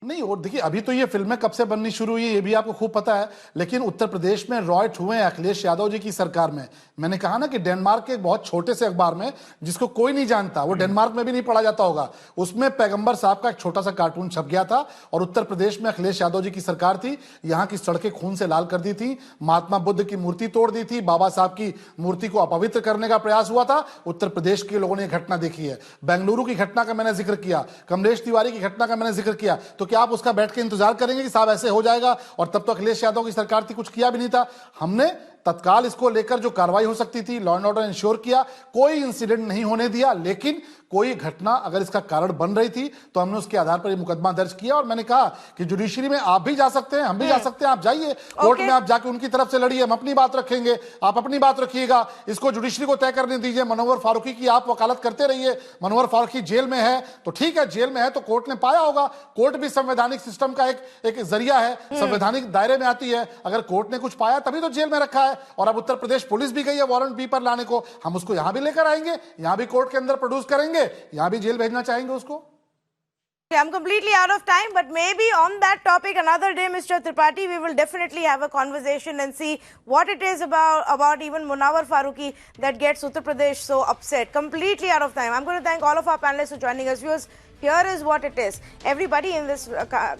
[SPEAKER 2] नहीं, और देखिए अभी तो ये फिल्में कब से बननी शुरू हुई ये भी आपको खूब पता है. लेकिन उत्तर प्रदेश में रॉयट हुए हैं अखिलेश यादव जी की सरकार में. मैंने कहा ना कि डेनमार्क के एक बहुत छोटे से अखबार में, जिसको कोई नहीं जानता, वो डेनमार्क में भी नहीं पढ़ा जाता होगा, उसमें पैगंबर साहब का एक छोटा सा कार्टून छप गया था. और उत्तर प्रदेश में अखिलेश यादव जी की सरकार थी, यहाँ की सड़कें खून से लाल कर दी थी, महात्मा बुद्ध की मूर्ति तोड़ दी थी, बाबा साहब की मूर्ति को अपवित्र करने का प्रयास हुआ था. उत्तर प्रदेश के लोगों ने घटना देखी है. बेंगलुरु की घटना का मैंने जिक्र किया, कमलेश तिवारी की घटना का मैंने जिक्र किया. तो क्या आप उसका बैठ के इंतजार करेंगे कि साहब ऐसे हो जाएगा, और तब तो अखिलेश यादव की सरकार थी, कुछ किया भी नहीं था? हमने तत्काल इसको लेकर जो कार्रवाई हो सकती थी, लॉ एंड ऑर्डर इंश्योर किया, कोई इंसिडेंट नहीं होने दिया। लेकिन कोई घटना अगर इसका कारण बन रही थी तो हमने उसके आधार पर ये मुकदमा दर्ज किया। और मैंने कहा कि जुडिशरी में आप भी जा सकते हैं, हम भी जा सकते हैं, आप जाइए कोर्ट में, आप जाके उनकी तरफ से लड़िए, हम अपनी बात रखेंगे, आप अपनी बात रखिएगा। इसको जुडिशरी को तय करने दीजिए। मनोहर फारूकी की आप वकालत करते रहिए। मनोहर फारूकी जेल में है तो ठीक है, जेल में है तो कोर्ट ने पाया होगा। कोर्ट भी संवैधानिक सिस्टम का एक जरिया है, संवैधानिक दायरे में आती है। अगर कोर्ट ने कुछ पाया तभी तो जेल में रखा है। और अब उत्तर प्रदेश पुलिस भी गई है वारंट बी पर लाने को, हम उसको यहां भी लेकर आएंगे, यहां भी कोर्ट के अंदर प्रोड्यूस करेंगे, यहां भी जेल भेजना चाहेंगे उसको।
[SPEAKER 1] I'm completely out of time, but maybe on that topic another day, Mr. Tripathi, we will definitely have a conversation and see what it is about even Munawar Farooqi that gets Uttar Pradesh so upset. Completely out of time. I'm going to thank all of our panelists for joining us. Viewers, here is what it is. Everybody in this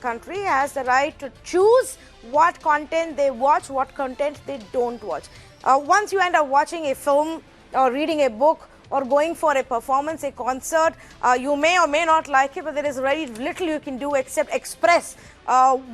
[SPEAKER 1] country has the right to choose what content they watch, what content they don't watch. Once you end up watching a film or reading a book, or going for a performance, a concert, you may or may not like it, but there is very little you can do except express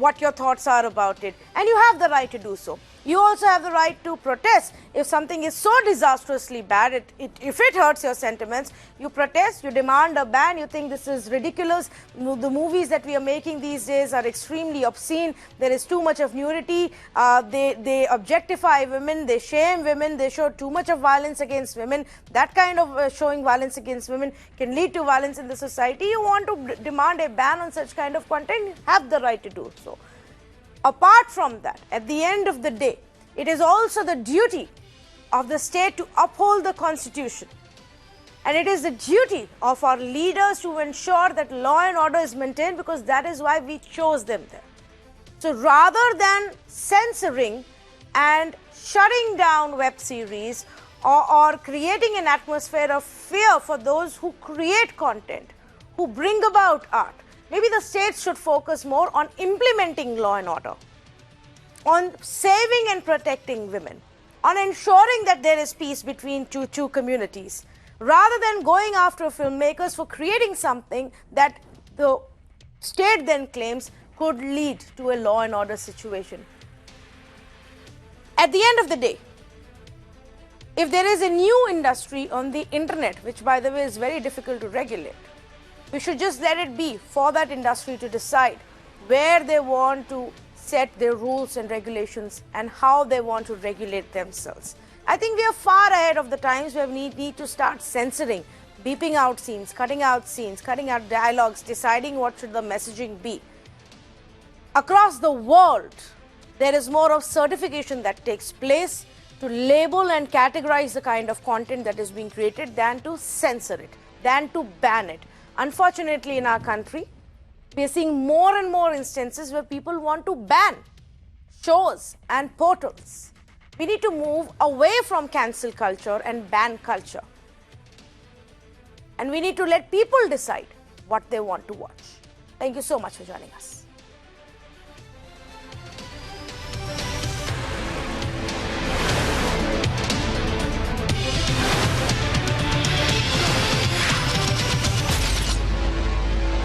[SPEAKER 1] what your thoughts are about it. And you have the right to do so. You also have the right to protest. If something is so disastrously bad, if it hurts your sentiments, you protest, you demand a ban, you think this is ridiculous. The movies that we are making these days are extremely obscene. There is too much of nudity. They objectify women, they shame women, they show too much of violence against women. That kind of showing violence against women can lead to violence in the society. You want to demand a ban on such kind of content, you have the right to do so. Apart from that, at the end of the day, it is also the duty of the state to uphold the Constitution. And it is the duty of our leaders to ensure that law and order is maintained, because that is why we chose them there. So rather than censoring and shutting down web series or creating an atmosphere of fear for those who create content, who bring about art, maybe the states should focus more on implementing law and order, on saving and protecting women, on ensuring that there is peace between two communities, rather than going after filmmakers for creating something that the state then claims could lead to a law and order situation. At the end of the day, if there is a new industry on the internet, which by the way is very difficult to regulate, we should just let it be for that industry to decide where they want to set their rules and regulations and how they want to regulate themselves. I think we are far ahead of the times where we need to start censoring, beeping out scenes, cutting out dialogues, deciding what should the messaging be. Across the world, there is more of certification that takes place to label and categorize the kind of content that is being created than to censor it, than to ban it. Unfortunately, in our country, we are seeing more and more instances where people want to ban shows and portals. We need to move away from cancel culture and ban culture. And we need to let people decide what they want to watch. Thank you so much for joining us.